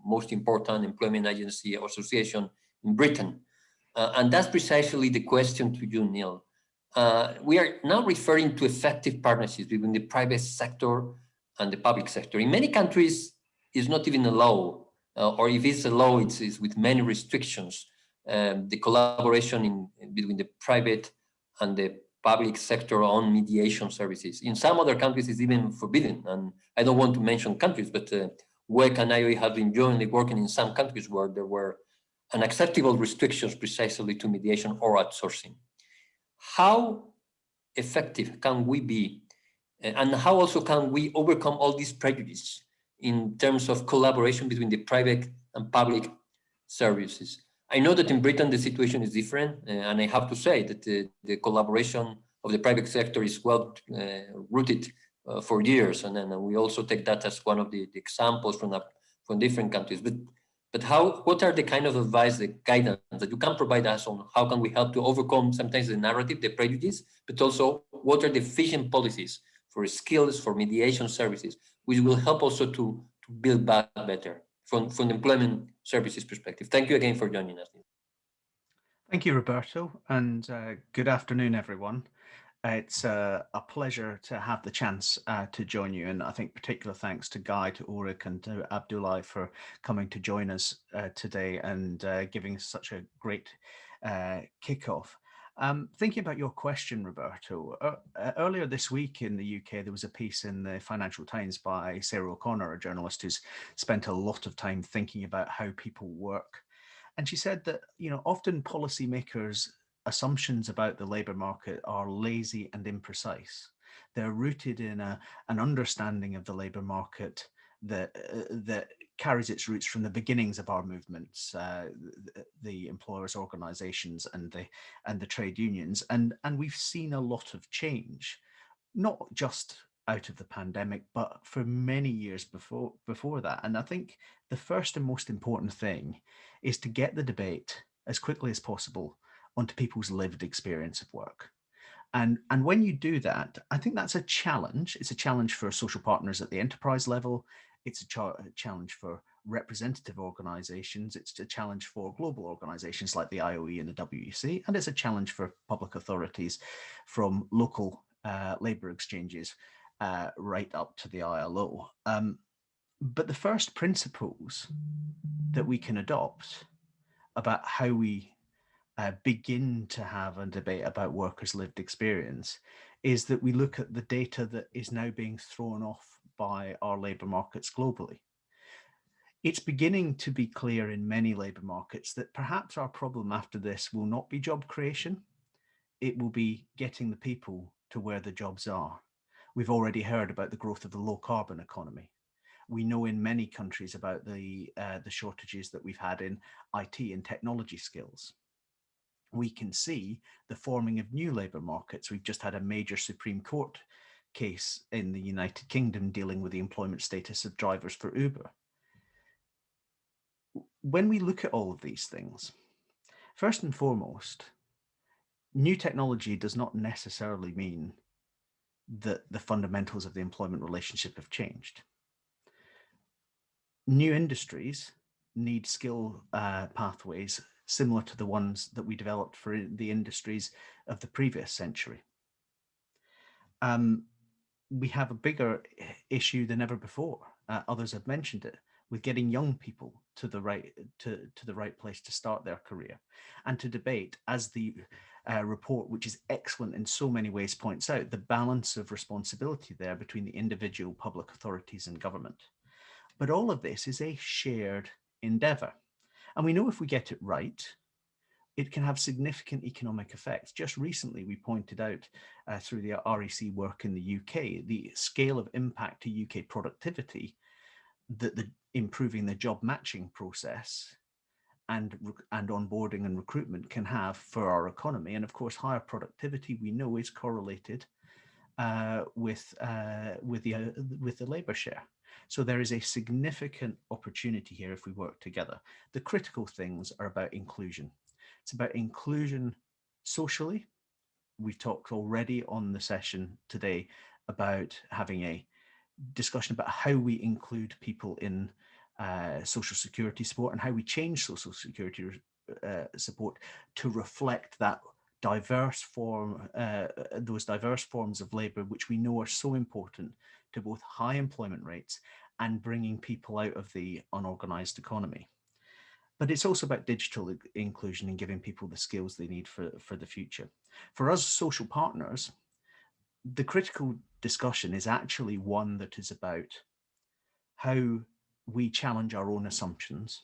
most important employment agency association in Britain. And that's precisely the question to you, Neil. We are now referring to effective partnerships between the private sector and the public sector. In many countries, it's not even a law, or if it's a law, it's with many restrictions. The collaboration between the private and the public sector on mediation services. In some other countries, it's even forbidden. And I don't want to mention countries, but WEC and IOE have been jointly working in some countries where there were unacceptable restrictions precisely to mediation or outsourcing. How effective can we be, and how also can we overcome all these prejudices in terms of collaboration between the private and public services? I know that in Britain the situation is different, and I have to say that the collaboration of the private sector is well rooted for years, and then we also take that as one of the examples from different countries. But what are the kind of advice, the guidance that you can provide us on how can we help to overcome sometimes the narrative, the prejudice, but also what are the efficient policies for skills, for mediation services, which will help also to build back better from the employment services perspective. Thank you again for joining us. Thank you, Roberto, and good afternoon, everyone. It's a pleasure to have the chance to join you, and I think particular thanks to Guy, to Ulrich, and to Abdullah for coming to join us today and giving us such a great kickoff. Thinking about your question, Roberto, earlier this week in the UK, there was a piece in the Financial Times by Sarah O'Connor, a journalist who's spent a lot of time thinking about how people work. And she said that, often policymakers' assumptions about the labour market are lazy and imprecise. They're rooted in an understanding of the labour market that carries its roots from the beginnings of our movements, the employers' organisations and the trade unions, and we've seen a lot of change, not just out of the pandemic, but for many years before that. And I think the first and most important thing is to get the debate as quickly as possible onto people's lived experience of work. And when you do that, I think that's a challenge. It's a challenge for social partners at the enterprise level. It's a challenge for representative organizations. It's a challenge for global organizations like the IOE and the WEC. And it's a challenge for public authorities from local labor exchanges right up to the ILO. But the first principles that we can adopt about how we begin to have a debate about workers' lived experience is that we look at the data that is now being thrown off by our labour markets globally. It's beginning to be clear in many labour markets that perhaps our problem after this will not be job creation. It will be getting the people to where the jobs are. We've already heard about the growth of the low carbon economy. We know in many countries about the shortages that we've had in IT and technology skills. We can see the forming of new labour markets. We've just had a major Supreme Court case in the United Kingdom dealing with the employment status of drivers for Uber. When we look at all of these things, first and foremost, new technology does not necessarily mean that the fundamentals of the employment relationship have changed. New industries need skill pathways similar to the ones that we developed for the industries of the previous century. We have a bigger issue than ever before. Others have mentioned it, with getting young people to the right place to start their career, and to debate, as the report, which is excellent in so many ways, points out, the balance of responsibility there between the individual, public authorities and government. But all of this is a shared endeavour. And we know if we get it right, it can have significant economic effects. Just recently, we pointed out through the REC work in the UK, the scale of impact to UK productivity that improving the job matching process and onboarding and recruitment can have for our economy. And of course, higher productivity, we know, is correlated with the labour share. So there is a significant opportunity here if we work together. The critical things are about inclusion. It's about inclusion socially. We've talked already on the session today about having a discussion about how we include people in social security support and how we change social security support to reflect that diverse form, those diverse forms of labour, which we know are so important to both high employment rates and bringing people out of the unorganised economy. But it's also about digital inclusion and giving people the skills they need for the future. For us social partners, the critical discussion is actually one that is about how we challenge our own assumptions.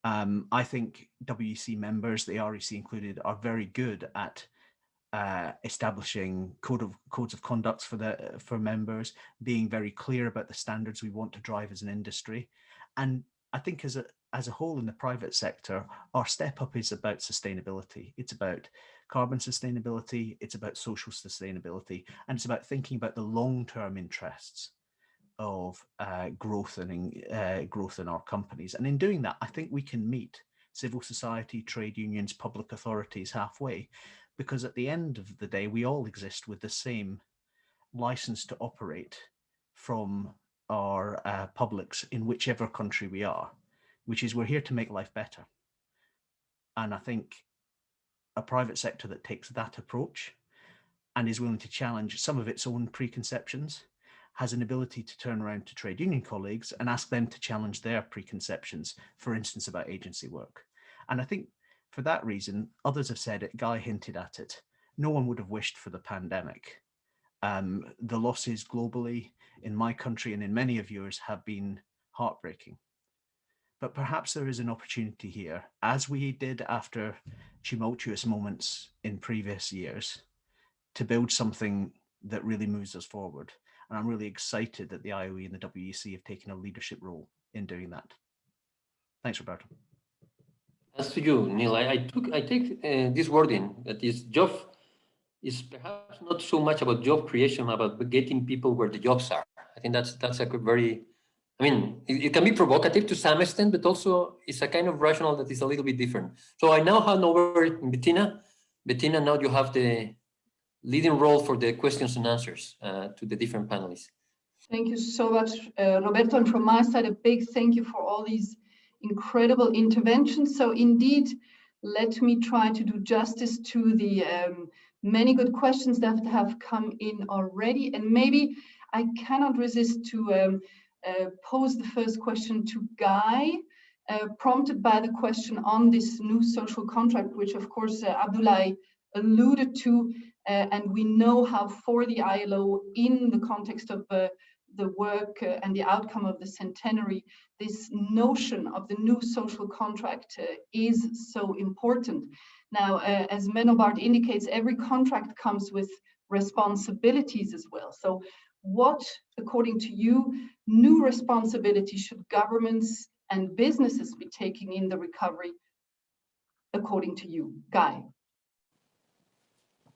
I think WEC members, the REC included, are very good at establishing codes of conduct for members, being very clear about the standards we want to drive as an industry. And I think as a whole in the private sector, our step up is about sustainability. It's about carbon sustainability, it's about social sustainability, and it's about thinking about the long-term interests of growth in our companies. And in doing that, I think we can meet civil society, trade unions, public authorities halfway, because at the end of the day, we all exist with the same license to operate from our publics in whichever country we are, which is we're here to make life better. And I think a private sector that takes that approach and is willing to challenge some of its own preconceptions has an ability to turn around to trade union colleagues and ask them to challenge their preconceptions, for instance, about agency work. And I think for that reason, others have said it, Guy hinted at it, no one would have wished for the pandemic. The losses globally in my country and in many of yours have been heartbreaking. But perhaps there is an opportunity here, as we did after tumultuous moments in previous years, to build something that really moves us forward. And I'm really excited that the IOE and the WEC have taken a leadership role in doing that. Thanks, Roberto. As to you, Neil, I take this wording that is job is perhaps not so much about job creation, about getting people where the jobs are. I think that's a very, I mean, it can be provocative to some extent, but also it's a kind of rationale that is a little bit different. So I now hand over to Bettina. Bettina, now you have the leading role for the questions and answers to the different panelists. Thank you so much, Roberto. And from my side, a big thank you for all these incredible interventions. So indeed, let me try to do justice to the many good questions that have come in already. And maybe I cannot resist to pose the first question to Guy, prompted by the question on this new social contract, which of course Abdoulaye alluded to. And we know how for the ILO, in the context of the work and the outcome of the Centenary, this notion of the new social contract is so important. Now, as Menobard indicates, every contract comes with responsibilities as well. So what, according to you, new responsibilities should governments and businesses be taking in the recovery, according to you? Guy.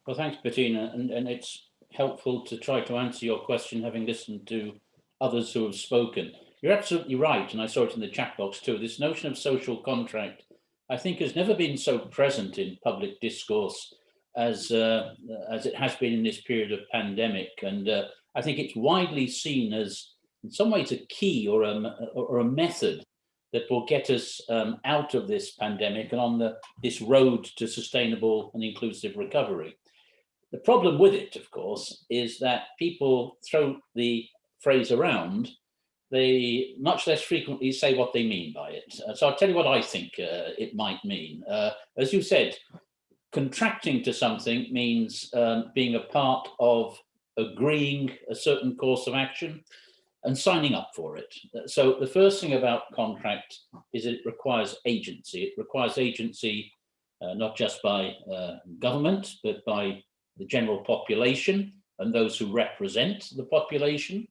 Well, thanks, Bettina, and it's helpful to try to answer your question having listened to others who have spoken. You're absolutely right, and I saw it in the chat box too. This notion of social contract, I think, has never been so present in public discourse as it has been in this period of pandemic. And I think it's widely seen as, in some ways, a key or a method that will get us out of this pandemic and on this road to sustainable and inclusive recovery. The problem with it, of course, is that people throw the phrase around. They much less frequently say what they mean by it. So I'll tell you what I think it might mean. As you said, contracting to something means being a part of agreeing a certain course of action and signing up for it. So the first thing about contract is that it requires agency. It requires agency not just by government, but by the general population and those who represent the population,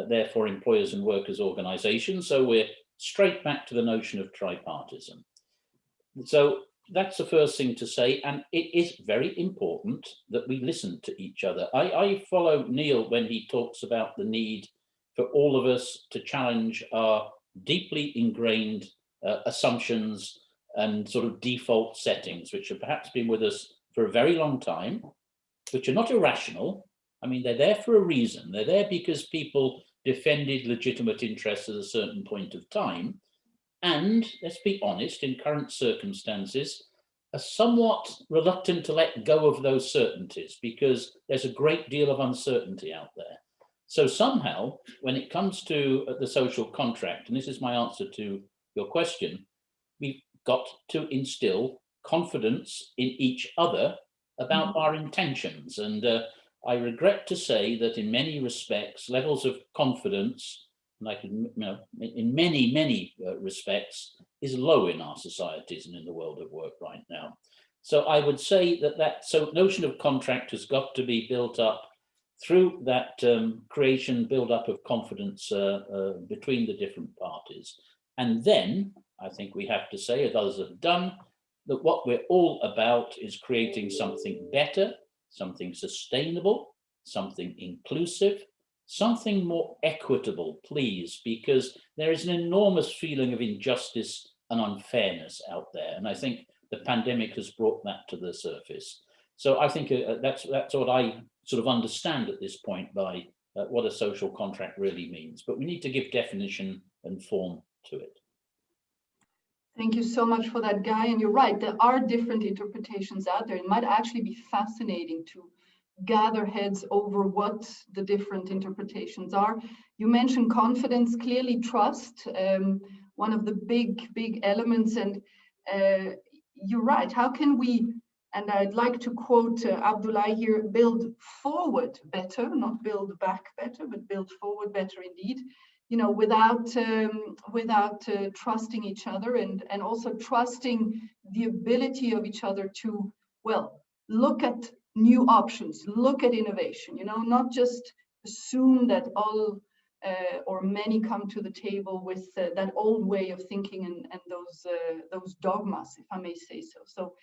therefore employers and workers organizations. So we're straight back to the notion of tripartism. So that's the first thing to say, and it is very important that we listen to each other. I follow Neil when he talks about the need for all of us to challenge our deeply ingrained assumptions and sort of default settings, which have perhaps been with us for a very long time, which are not irrational. I mean, they're there for a reason. They're there because people defended legitimate interests at a certain point of time. And let's be honest, in current circumstances, are somewhat reluctant to let go of those certainties because there's a great deal of uncertainty out there. So somehow, when it comes to the social contract, and this is my answer to your question, we've got to instill confidence in each other about our intentions. And I regret to say that in many respects, levels of confidence, like in many respects, is low in our societies and in the world of work right now. So I would say that notion of contract has got to be built up through that build-up of confidence between the different parties. And then I think we have to say, as others have done, that what we're all about is creating something better, something sustainable, something inclusive, something more equitable, please, because there is an enormous feeling of injustice and unfairness out there. And I think the pandemic has brought that to the surface. So I think that's what I sort of understand at this point by what a social contract really means. But we need to give definition and form to it. Thank you so much for that, Guy. And you're right, there are different interpretations out there. It might actually be fascinating to gather heads over what the different interpretations are. You mentioned confidence, clearly trust, one of the big elements. And you're right, how can we, and I'd like to quote Abdullah here, build forward better, not build back better, but build forward better indeed, you know, without trusting each other and also trusting the ability of each other to, well, look at new options, look at innovation, you know, not just assume that all or many come to the table with that old way of thinking and those dogmas, if I may say so. So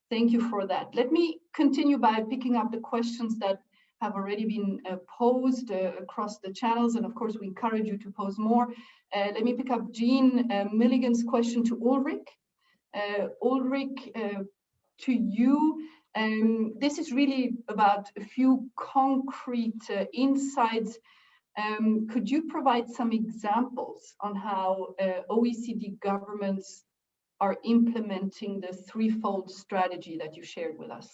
thank you for that. Let me continue by picking up the questions that have already been posed across the channels, and of course we encourage you to pose more. Let me pick up Jean Milligan's question to Ulrich. Ulrich, to you, this is really about a few concrete insights. Could you provide some examples on how OECD governments are implementing the threefold strategy that you shared with us?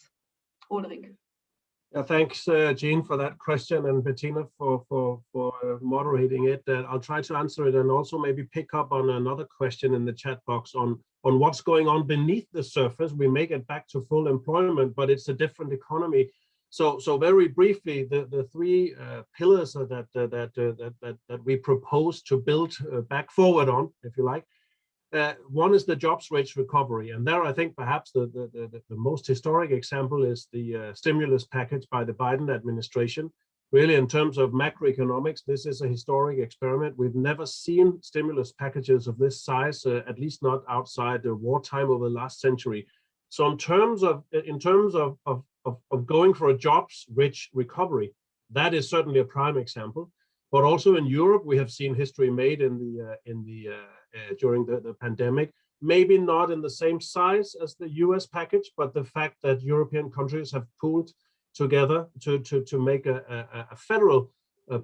Ulrich. Yeah, thanks, Jean, for that question, and Bettina for moderating it. I'll try to answer it and also maybe pick up on another question in the chat box on what's going on beneath the surface. We may get back to full employment, but it's a different economy. So very briefly, the three pillars that we propose to build back forward on, if you like. One is the jobs rates recovery, and there I think perhaps the most historic example is the stimulus package by the Biden administration. Really, in terms of macroeconomics, this is a historic experiment. We've never seen stimulus packages of this size, at least not outside the wartime over the last century. So in terms of going for a jobs-rich recovery, that is certainly a prime example. But also in Europe, we have seen history made during the pandemic maybe not in the same size as the US package, but the fact that European countries have pooled together to make a federal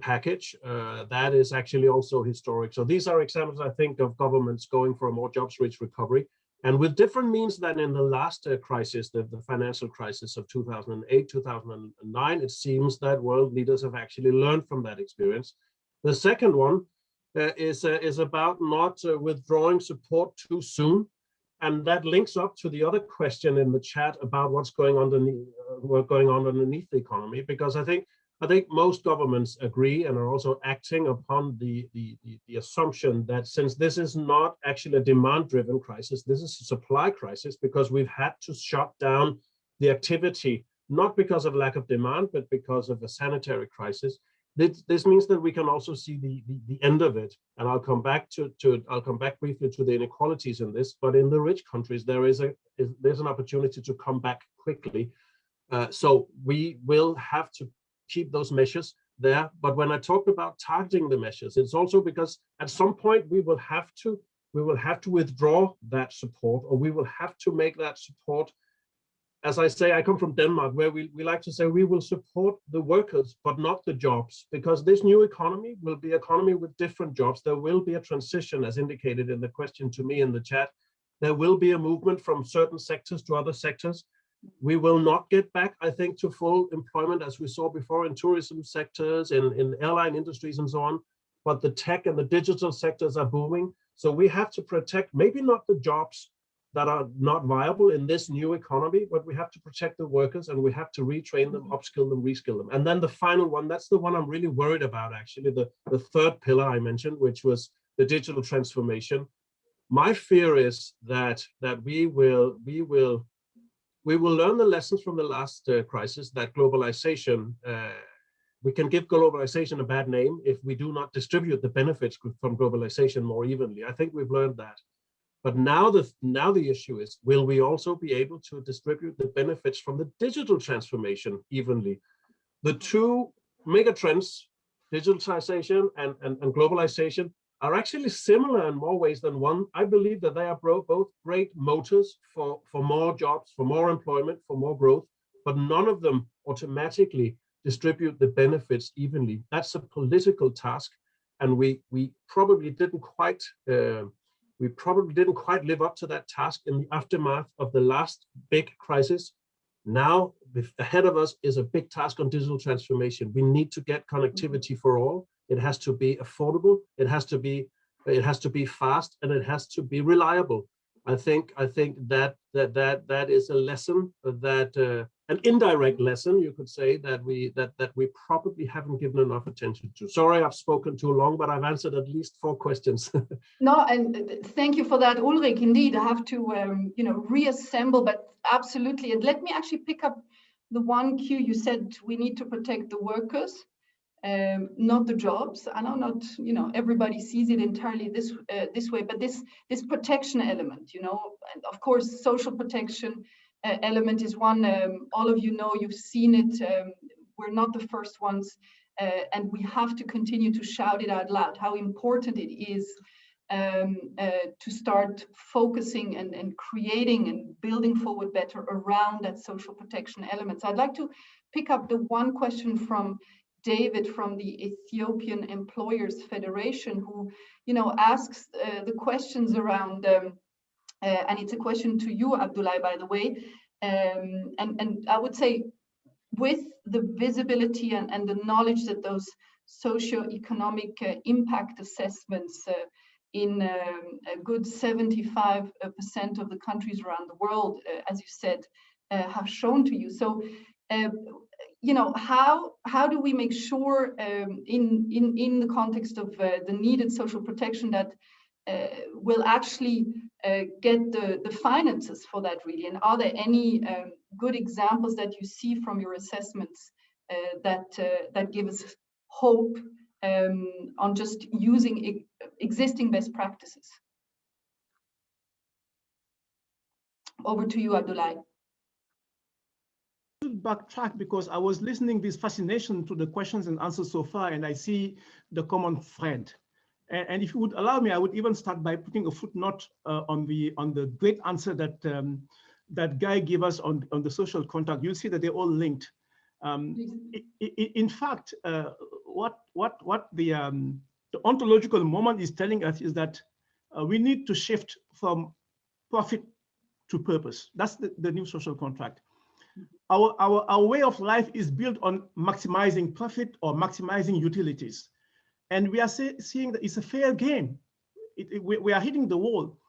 package, that is actually also historic. So these are examples, I think, of governments going for a more jobs-rich recovery, and with different means than in the last crisis, the financial crisis of 2008, 2009. It seems that world leaders have actually learned from that experience. The second one is about not withdrawing support too soon. And that links up to the other question in the chat about what's going on underneath the economy, because I think most governments agree and are also acting upon the assumption that since this is not actually a demand-driven crisis, this is a supply crisis, because we've had to shut down the activity, not because of lack of demand, but because of a sanitary crisis. This means that we can also see the end of it, and I'll come back briefly to the inequalities in this. But in the rich countries, there's an opportunity to come back quickly. So we will have to keep those measures there. But when I talk about targeting the measures, it's also because at some point we will have to withdraw that support, or we will have to make that support. As I say, I come from Denmark, where we like to say we will support the workers, but not the jobs, because this new economy will be an economy with different jobs. There will be a transition, as indicated in the question to me in the chat. There will be a movement from certain sectors to other sectors. We will not get back, I think, to full employment as we saw before in tourism sectors, in airline industries and so on. But the tech and the digital sectors are booming. So we have to protect, maybe not the jobs that are not viable in this new economy, but we have to protect the workers, and we have to retrain them, upskill them, reskill them. And then the final one, that's the one I'm really worried about, actually, the third pillar I mentioned, which was the digital transformation. My fear is that we will learn the lessons from the last crisis, that globalization, we can give globalization a bad name if we do not distribute the benefits from globalization more evenly. I think we've learned that. But now the issue is, will we also be able to distribute the benefits from the digital transformation evenly? The two mega trends, digitalization and globalization, are actually similar in more ways than one. I believe that they are both great motors for more jobs, for more employment, for more growth, but none of them automatically distribute the benefits evenly. That's a political task, and we probably didn't quite live up to that task in the aftermath of the last big crisis. Now, ahead of us is a big task on digital transformation. We need to get connectivity for all. It has to be affordable. It has to be fast, and it has to be reliable. I think that is a lesson, that an indirect lesson, you could say, that we probably haven't given enough attention to. Sorry, I've spoken too long, but I've answered at least 4 questions. No, and thank you for that, Ulrik. Indeed, I have to reassemble, but absolutely. And let me actually pick up the one cue you said. We need to protect the workers, not the jobs. I know not everybody sees it entirely this way, but this protection element, and of course social protection element is one. All of you know, you've seen it. We're not the first ones, and we have to continue to shout it out loud how important it is to start focusing and creating and building forward better around that social protection element. So I'd like to pick up the one question from David from the Ethiopian Employers Federation, who asks the questions around, and it's a question to you, Abdoulaye, by the way, and I would say, with the visibility and the knowledge that those socio-economic impact assessments in a good 75% of the countries around the world, as you said, have shown to you. So, how do we make sure in the context of the needed social protection that will actually get the finances for that, really? And are there any good examples that you see from your assessments that give us hope on just using existing best practices? Over to you, Abdoulaye. Backtrack, because I was listening with fascination to the questions and answers so far, and I see the common thread. And if you would allow me, I would even start by putting a footnote on the great answer that that Guy gave us on the social contract. You'll see that they're all linked. In fact, what the ontological moment is telling us is that we need to shift from profit to purpose. That's the new social contract. Our way of life is built on maximizing profit or maximizing utilities. And we are seeing that it's a fair game. We are hitting the wall.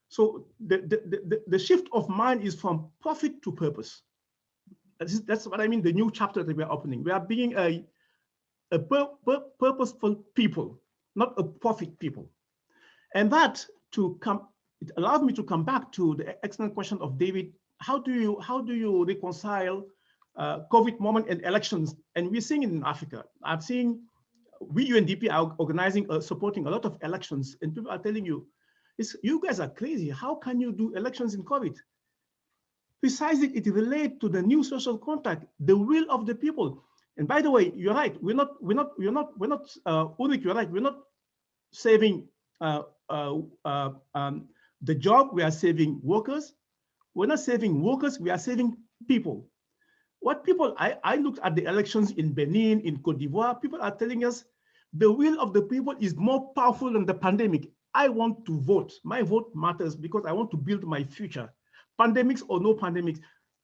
So the shift of mind is from profit to purpose. That's what I mean, the new chapter that we are opening. We are being a purposeful people, not a profit people. And that it allows me to come back to the excellent question of David. How do you reconcile COVID moment and elections? And we're seeing it in Africa. I'm seeing we UNDP are organizing, supporting a lot of elections, and people are telling you, you guys are crazy. How can you do elections in COVID? Precisely, it relates to the new social contract, the will of the people. And by the way, you're right. Ulrich, you're right. We're not saving the job. We are saving workers. We're not saving workers. We are saving people. What people, I looked at the elections in Benin, in Cote d'Ivoire. People are telling us the will of the people is more powerful than the pandemic. I want to vote. My vote matters because I want to build my future. Pandemics or no pandemics.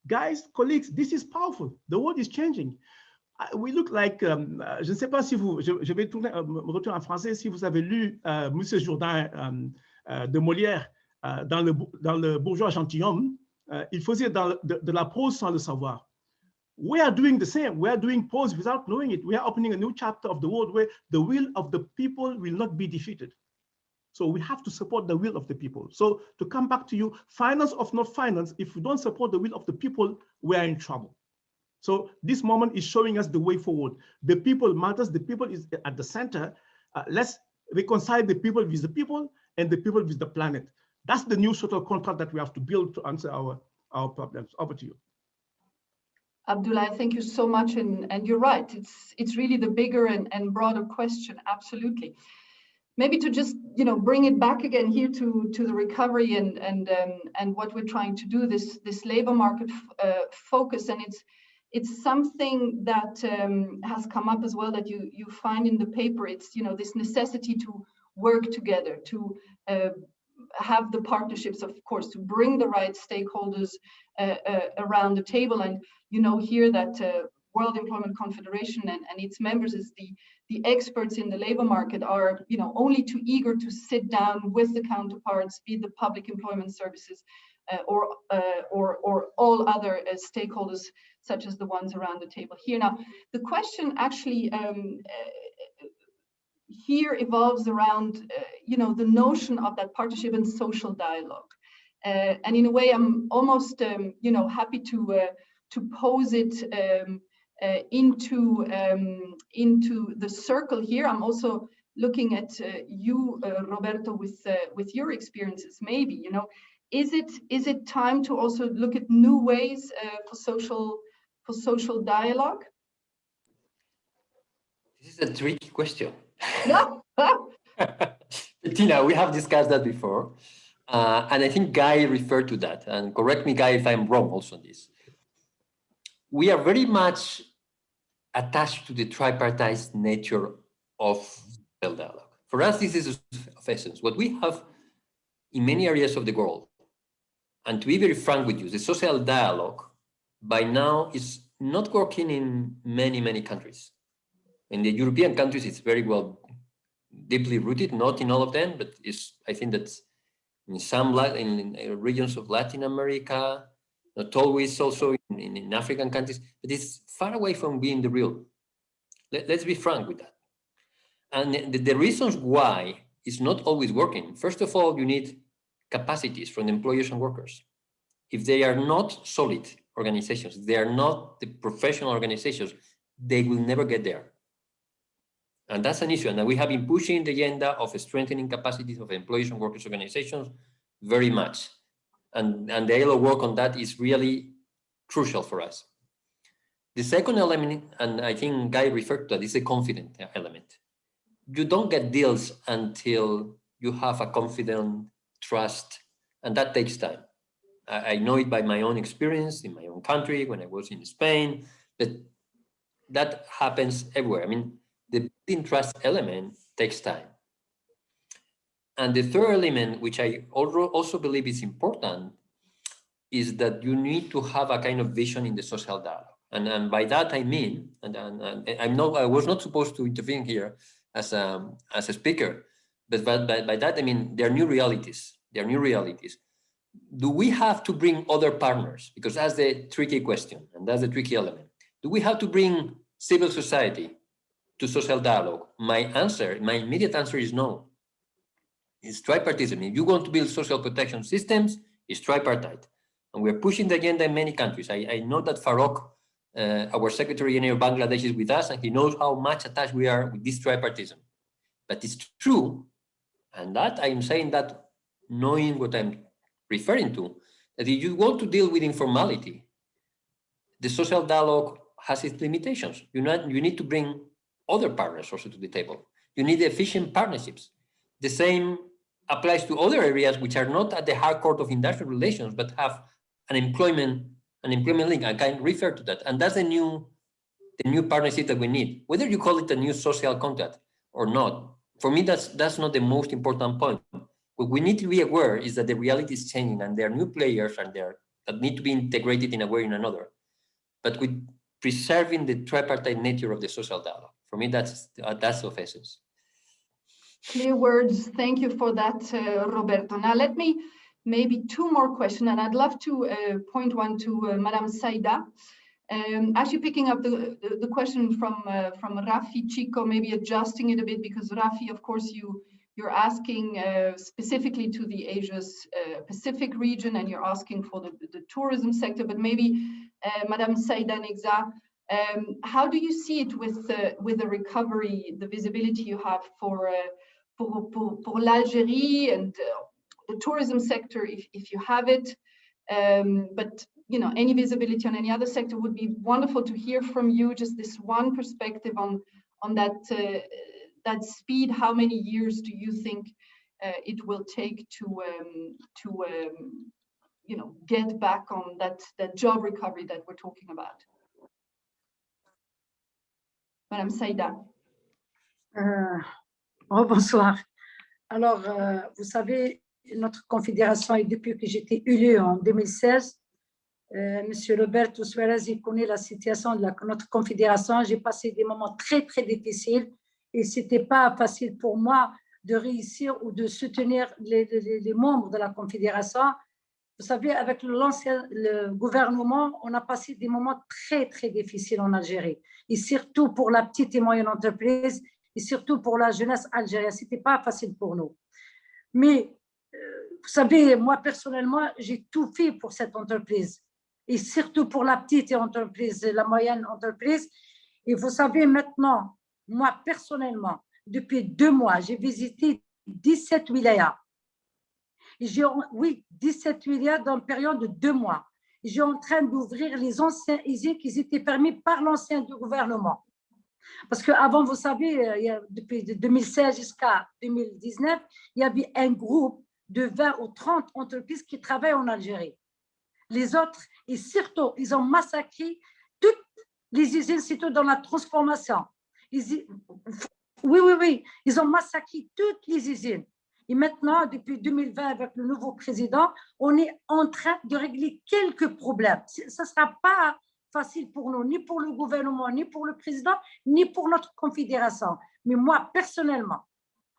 Guys, colleagues, this is powerful. The world is changing. We look like, je ne sais pas si vous, je vais me retourner en français, si vous avez lu Monsieur Jourdain de Molière dans le bourgeois gentilhomme, il faisait de la prose sans le savoir. We are doing the same. We are doing prose without knowing it. We are opening a new chapter of the world where the will of the people will not be defeated. So we have to support the will of the people. So to come back to you, finance or not finance, if we don't support the will of the people, we are in trouble. So this moment is showing us the way forward. The people matters. The people is at the center. Let's reconcile the people with the people and the people with the planet. That's the new social contract that we have to build to answer our problems. Over to you. Abdullah, thank you so much. And you're right. It's really the bigger and broader question. Absolutely. Maybe to just bring it back again here to the recovery and what we're trying to do, this labor market focus, and it's something that has come up as well that you find in the paper. It's this necessity to work together, to have the partnerships, of course, to bring the right stakeholders around the table. And here that World Employment Confederation and its members is the experts in the labor market are only too eager to sit down with the counterparts, be the public employment services or all other stakeholders such as the ones around the table here. Now, the question actually here evolves around the notion of that partnership and social dialogue. And in a way, I'm almost happy to pose it into the circle here. I'm also looking at you, Roberto, with your experiences. Maybe is it time to also look at new ways for social dialogue? This is a tricky question. No. Bettina, we have discussed that before, and I think Guy referred to that. And correct me, Guy, if I'm wrong. Also on this, we are very much attached to the tripartite nature of social dialogue. For us, this is of essence. What we have in many areas of the world, and to be very frank with you, the social dialogue by now is not working in many countries. In the European countries, it's very well deeply rooted, not in all of them, but I think that's in some in regions of Latin America, not always also in African countries, but it's far away from being the real. Let's be frank with that. And the reasons why it's not always working, first of all, you need capacities from the employers and workers. If they are not solid organizations, if they are not the professional organizations, they will never get there. And that's an issue. And we have been pushing the agenda of strengthening capacities of employees and workers organizations very much. And the ILO work on that is really crucial for us. The second element, and I think Guy referred to that, is the confidence element. you don't get deals until you have a confident trust, and that takes time. I know it by my own experience in my own country when I was in Spain, but that happens everywhere. I mean, the building trust element takes time. And the third element, which I also believe is important, is that you need to have a kind of vision in the social dialogue. And by that I mean, and I was not supposed to intervene here as a speaker, but by that I mean there are new realities. There are new realities. Do we have to bring other partners? Because that's the tricky question, and that's the tricky element. Do we have to bring civil society to social dialogue? My immediate answer is no. It's tripartism. If you want to build social protection systems, it's tripartite. And we're pushing the agenda in many countries. I know that Farokh, our Secretary General of Bangladesh, is with us, and he knows how much attached we are with this tripartism. But it's true, and that I'm saying that knowing what I'm referring to, that if you want to deal with informality, the social dialogue has its limitations. You need to bring other partners also to the table. You need efficient partnerships. The same applies to other areas which are not at the hard core of industrial relations, but have an employment link. I can refer to that. And that's the new partnership that we need. Whether you call it a new social contract or not, for me, that's not the most important point. What we need to be aware is that the reality is changing, and there are new players and that need to be integrated in a way or in another, but with preserving the tripartite nature of the social dialogue. For me, that's of essence. Clear words. Thank you for that, Roberto. Now, let me maybe two more questions, and I'd love to point one to Madame Saida. Actually picking up the question from Rafi Chico, maybe adjusting it a bit, because Rafi, of course, you're asking specifically to the Asia's Pacific region, and you're asking for the tourism sector, but maybe Madame Saida Negza, how do you see it with the recovery, the visibility you have for l'Algérie and the tourism sector, if you have it, but any visibility on any other sector would be wonderful to hear from you. Just this one perspective on that speed. How many years do you think it will take to get back on that job recovery that we're talking about? Madame Saïda. Bonsoir. Alors, vous savez, notre confédération, et depuis que j'étais élue en 2016, Monsieur Roberto Suarez connaît la situation de notre confédération. J'ai passé des moments très, très difficiles et ce n'était pas facile pour moi de réussir ou de soutenir les membres de la confédération. Vous savez, avec le gouvernement, on a passé des moments très, très difficiles en Algérie. Et surtout pour la petite et moyenne entreprise, et surtout pour la jeunesse algérienne. Ce n'était pas facile pour nous. Mais, vous savez, moi, personnellement, j'ai tout fait pour cette entreprise. Et surtout pour la petite entreprise, la moyenne entreprise. Et vous savez, maintenant, moi, personnellement, depuis 2 mois, j'ai visité 17 wilayas. Oui, 17 wilayas dans une période de 2 mois. J'ai en train d'ouvrir les anciens usines qui étaient permis par l'ancien gouvernement. Parce qu'avant, vous savez, depuis 2016 jusqu'à 2019, il y avait un groupe de 20 ou 30 entreprises qui travaillent en Algérie. Les autres, et surtout, ils ont massacré toutes les usines, surtout dans la transformation. Oui, ils ont massacré toutes les usines. Et maintenant, depuis 2020, avec le nouveau président, on est en train de régler quelques problèmes. Ce ne sera pas facile pour nous, ni pour le gouvernement, ni pour le président, ni pour notre confédération. Mais moi, personnellement,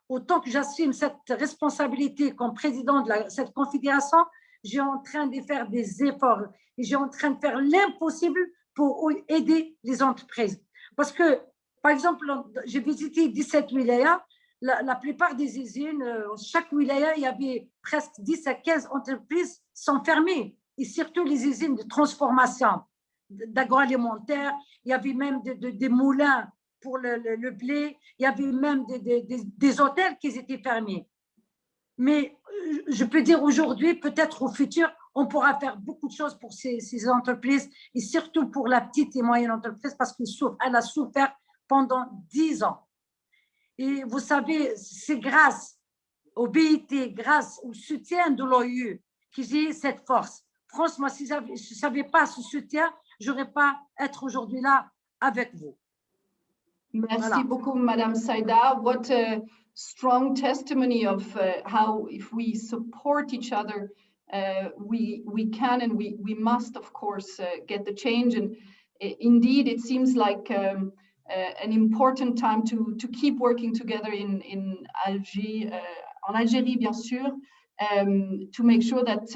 autant que j'assume cette responsabilité comme président de cette confédération, j'ai en train de faire des efforts et j'ai en train de faire l'impossible pour aider les entreprises. Parce que, par exemple, j'ai visité 17 wilayas. La plupart des usines, chaque wilaya, il y avait presque 10 à 15 entreprises sont fermées. Et surtout les usines de transformation d'agroalimentaire. Il y avait même des moulins pour le blé. Il y avait même des hôtels qui étaient fermés. Mais je peux dire aujourd'hui, peut-être au futur, on pourra faire beaucoup de choses pour ces entreprises et surtout pour la petite et moyenne entreprise parce qu'elle a souffert pendant 10 ans. Et vous savez, c'est grâce au BIT, grâce au soutien de l'OU que j'ai cette force. Franchement, si je ne savais pas ce soutien, je n'aurais pas être aujourd'hui là avec vous. Merci beaucoup, Madame Saïda. What a strong testimony of how, if we support each other, we can and we must, of course, get the change. And indeed, it seems like an important time to keep working together in Alger, en Algérie, bien sûr, to make sure that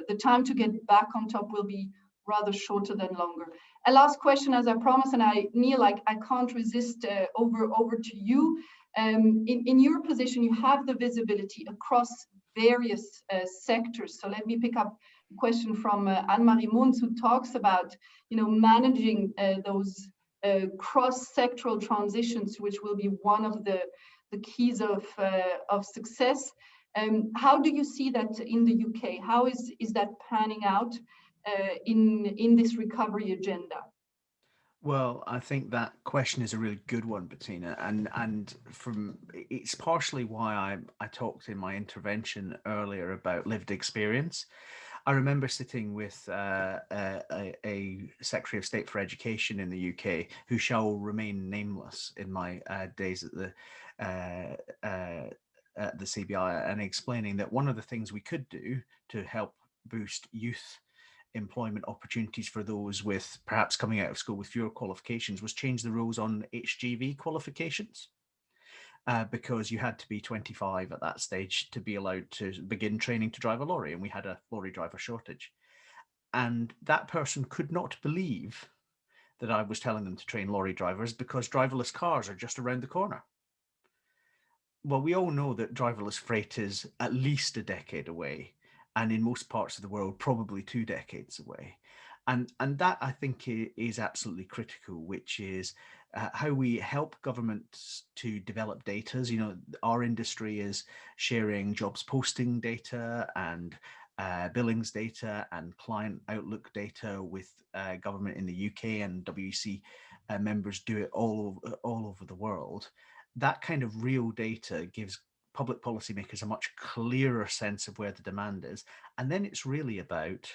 the time to get back on top will be rather shorter than longer. A last question, as I promised, and Neil, I can't resist over to you. In your position, you have the visibility across various sectors. So let me pick up a question from Anne-Marie Mons, who talks about, managing those cross-sectoral transitions, which will be one of the keys of success. How do you see that in the UK? How is that panning out in this recovery agenda? Well, I think that question is a really good one, Bettina, and it's partially why I talked in my intervention earlier about lived experience. I remember sitting with a Secretary of State for Education in the UK, who shall remain nameless in my days at the CBI, and explaining that one of the things we could do to help boost youth employment opportunities for those with perhaps coming out of school with fewer qualifications was change the rules on HGV qualifications, because you had to be 25 at that stage to be allowed to begin training to drive a lorry, and we had a lorry driver shortage. And that person could not believe that I was telling them to train lorry drivers because driverless cars are just around the corner. Well, we all know that driverless freight is at least a decade away, and in most parts of the world, probably 2 decades away. And that, I think, is absolutely critical, which is how we help governments to develop data. As you know, our industry is sharing jobs posting data and billings data and client outlook data with government in the UK, and WEC members do it all over the world. That kind of real data gives public policymakers a much clearer sense of where the demand is. And then it's really about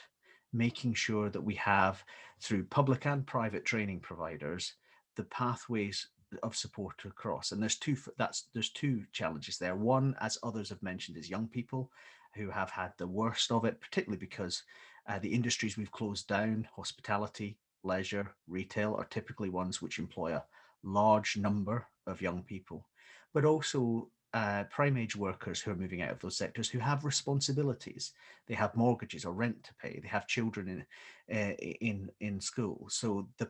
making sure that we have, through public and private training providers, the pathways of support across. And there's two challenges there. One, as others have mentioned, is young people who have had the worst of it, particularly because the industries we've closed down, hospitality, leisure, retail, are typically ones which employ a large number of young people, but also prime age workers who are moving out of those sectors, who have responsibilities. They have mortgages or rent to pay. They have children in school. So the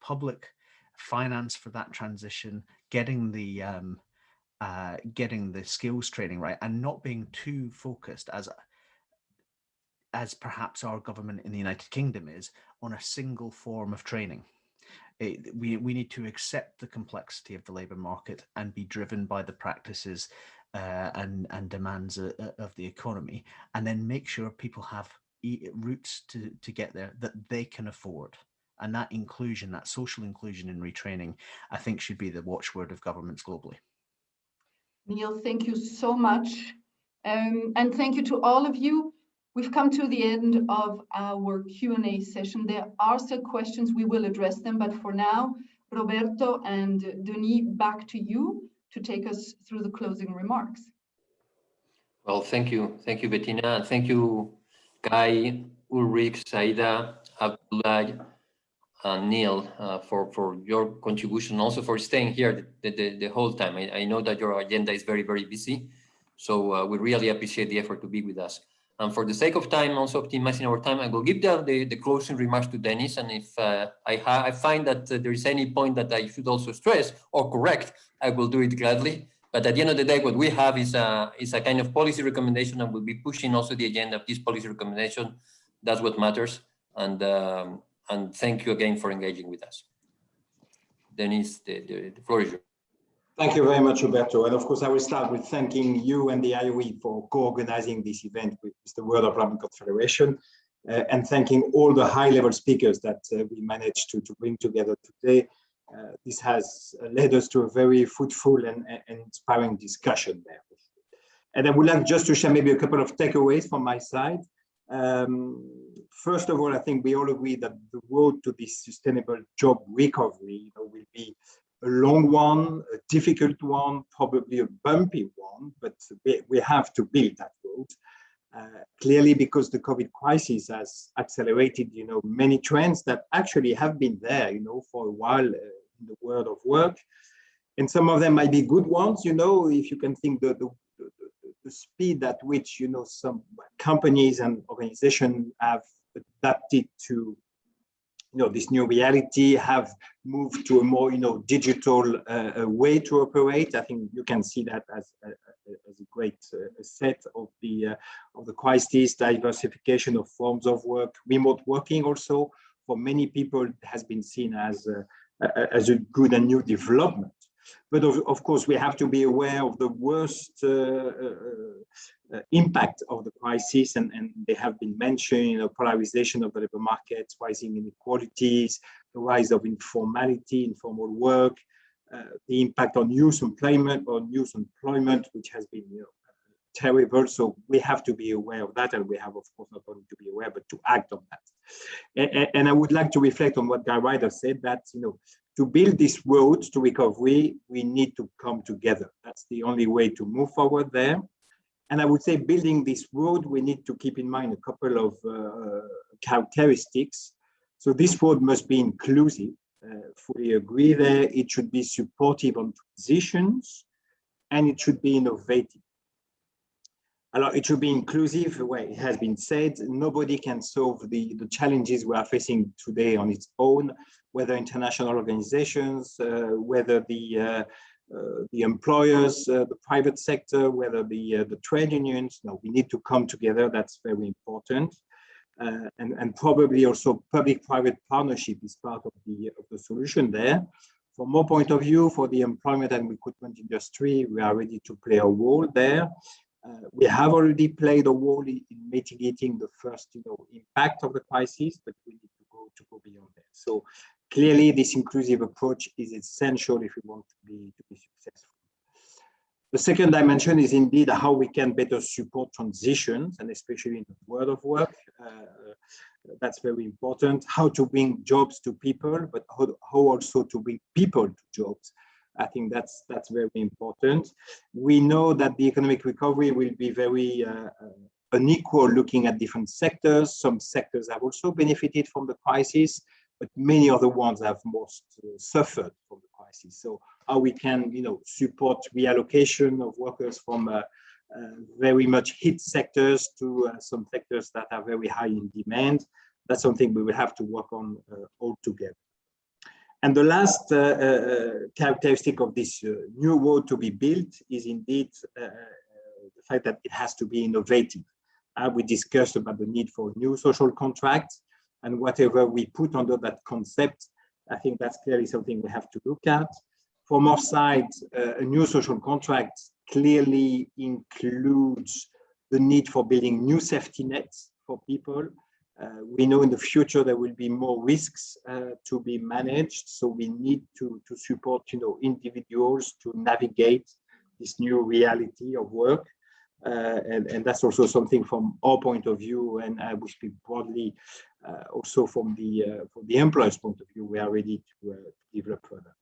public finance for that transition, getting the skills training right, and not being too focused as perhaps our government in the United Kingdom is on a single form of training. We need to accept the complexity of the labour market and be driven by the practices and demands of the economy, and then make sure people have routes to get there that they can afford. And that inclusion, that social inclusion in retraining, I think should be the watchword of governments globally. Neil, thank you so much. And thank you to all of you. We've come to the end of our Q&A session. There are still questions, we will address them, but for now, Roberto and Denis, back to you to take us through the closing remarks. Well, thank you, Bettina, and thank you, Guy, Ulrich, Saida, Abdullah, and Neil for your contribution, also for staying here the whole time. I know that your agenda is very, very busy, so we really appreciate the effort to be with us. And for the sake of time, also optimizing our time, I will give the closing remarks to Denis. And if I find that there is any point that I should also stress or correct, I will do it gladly. But at the end of the day, what we have is a kind of policy recommendation, and we'll be pushing also the agenda of this policy recommendation. That's what matters. And thank you again for engaging with us. Denis, the floor is yours. Thank you very much, Roberto. And of course, I will start with thanking you and the IOE for co-organizing this event with the World Employment Confederation, and thanking all the high-level speakers that we managed to bring together today. this has led us to a very fruitful and inspiring discussion there. And I would like just to share maybe a couple of takeaways from my side. First of all, I think we all agree that the road to this sustainable job recovery will be a long one, a difficult one, probably a bumpy one, but we have to build that road. Clearly, because the COVID crisis has accelerated, many trends that actually have been there, for a while in the world of work, and some of them might be good ones. If you can think the speed at which some companies and organizations have adapted to this new reality, have moved to a more digital way to operate. I think you can see that as a great set of the crisis, diversification of forms of work, remote working also for many people has been seen as a good and new development. But of course, we have to be aware of the worst impact of the crisis, and they have been mentioned, polarization of the labor market, rising inequalities, the rise of informal work, the impact on youth employment, which has been terrible. So we have to be aware of that, and we have, of course, not only to be aware, but to act on that. And I would like to reflect on what Guy Ryder said, that to build this road to recovery, we need to come together. That's the only way to move forward there. And I would say, building this road, we need to keep in mind a couple of characteristics. So this road must be inclusive. Fully agree there. It should be supportive on transitions, and it should be innovative. It should be inclusive. Well, it has been said, nobody can solve the challenges we are facing today on its own, whether international organizations, whether the employers, the private sector, whether the trade unions. No, we need to come together. That's very important. And probably also public-private partnership is part of the solution there. From our point of view, for the employment and recruitment industry, we are ready to play a role there. We have already played a role in mitigating the first, impact of the crisis, but we need to go beyond that. So clearly, this inclusive approach is essential if we want to be successful. The second dimension is indeed how we can better support transitions, and especially in the world of work. That's very important. How to bring jobs to people, but how also to bring people to jobs. I think that's very important. We know that the economic recovery will be very unequal looking at different sectors. Some sectors have also benefited from the crisis, but many other ones have most suffered from the crisis. So how we can, support reallocation of workers from very much hit sectors to some sectors that are very high in demand. That's something we will have to work on all together. And the last characteristic of this new road to be built is indeed the fact that it has to be innovative. We discussed about the need for new social contracts, and whatever we put under that concept, I think that's clearly something we have to look at. From our side, a new social contract clearly includes the need for building new safety nets for people. We know in the future there will be more risks to be managed, so we need to support individuals to navigate this new reality of work, and that's also something from our point of view, and I will speak broadly also from the employer's point of view. We are ready to develop further.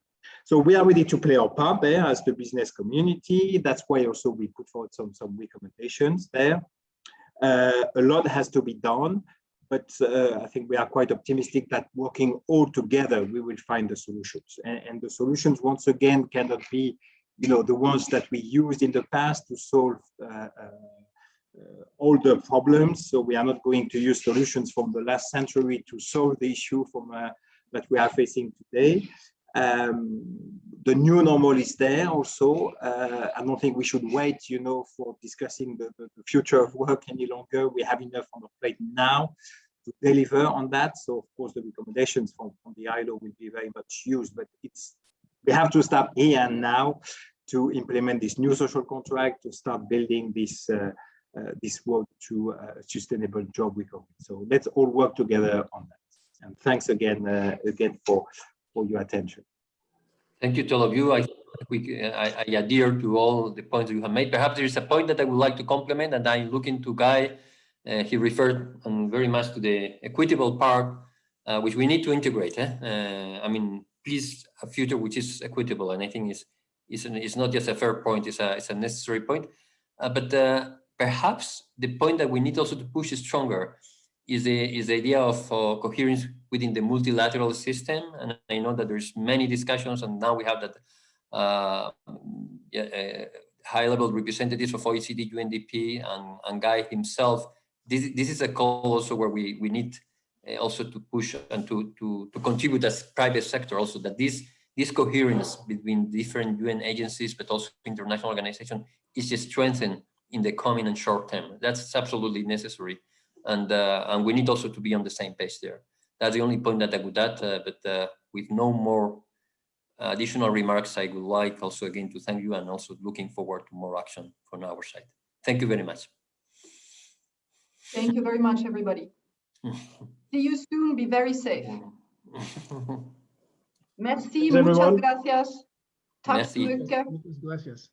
So we are ready to play our part there as the business community. That's why also we put forward some recommendations there. A lot has to be done. But I think we are quite optimistic that working all together, we will find the solutions. And the solutions, once again, cannot be, the ones that we used in the past to solve all the problems. So we are not going to use solutions from the last century to solve the issue that we are facing today. The new normal is there also. I don't think we should wait, for discussing the future of work any longer. We have enough on the plate now to deliver on that. So of course the recommendations from the ILO will be very much used, but we have to start here and now to implement this new social contract, to start building this road to a sustainable job recovery. So let's all work together on that. And thanks again for your attention. Thank you to all of you. I adhere to all the points you have made. Perhaps there is a point that I would like to complement, and I'm looking to Guy. He referred very much to the equitable part, which we need to integrate. I mean, please, a future which is equitable, and I think it's not just a fair point; it's a necessary point. But perhaps the point that we need also to push stronger is the idea of coherence within the multilateral system. And I know that there's many discussions, and now we have that high-level representatives of OECD, UNDP, and Guy himself. This is a call also where we need also to push and to contribute as private sector also, that this coherence between different UN agencies, but also international organizations, is just strengthened in the coming and short term. That's absolutely necessary. And we need also to be on the same page there. That's the only point that I would add, but with no more additional remarks, I would like also again to thank you, and also looking forward to more action from our side. Thank you very much. Thank you very much, everybody. See you soon. Be very safe. Merci, muchas gracias. Tack så mycket. Gracias.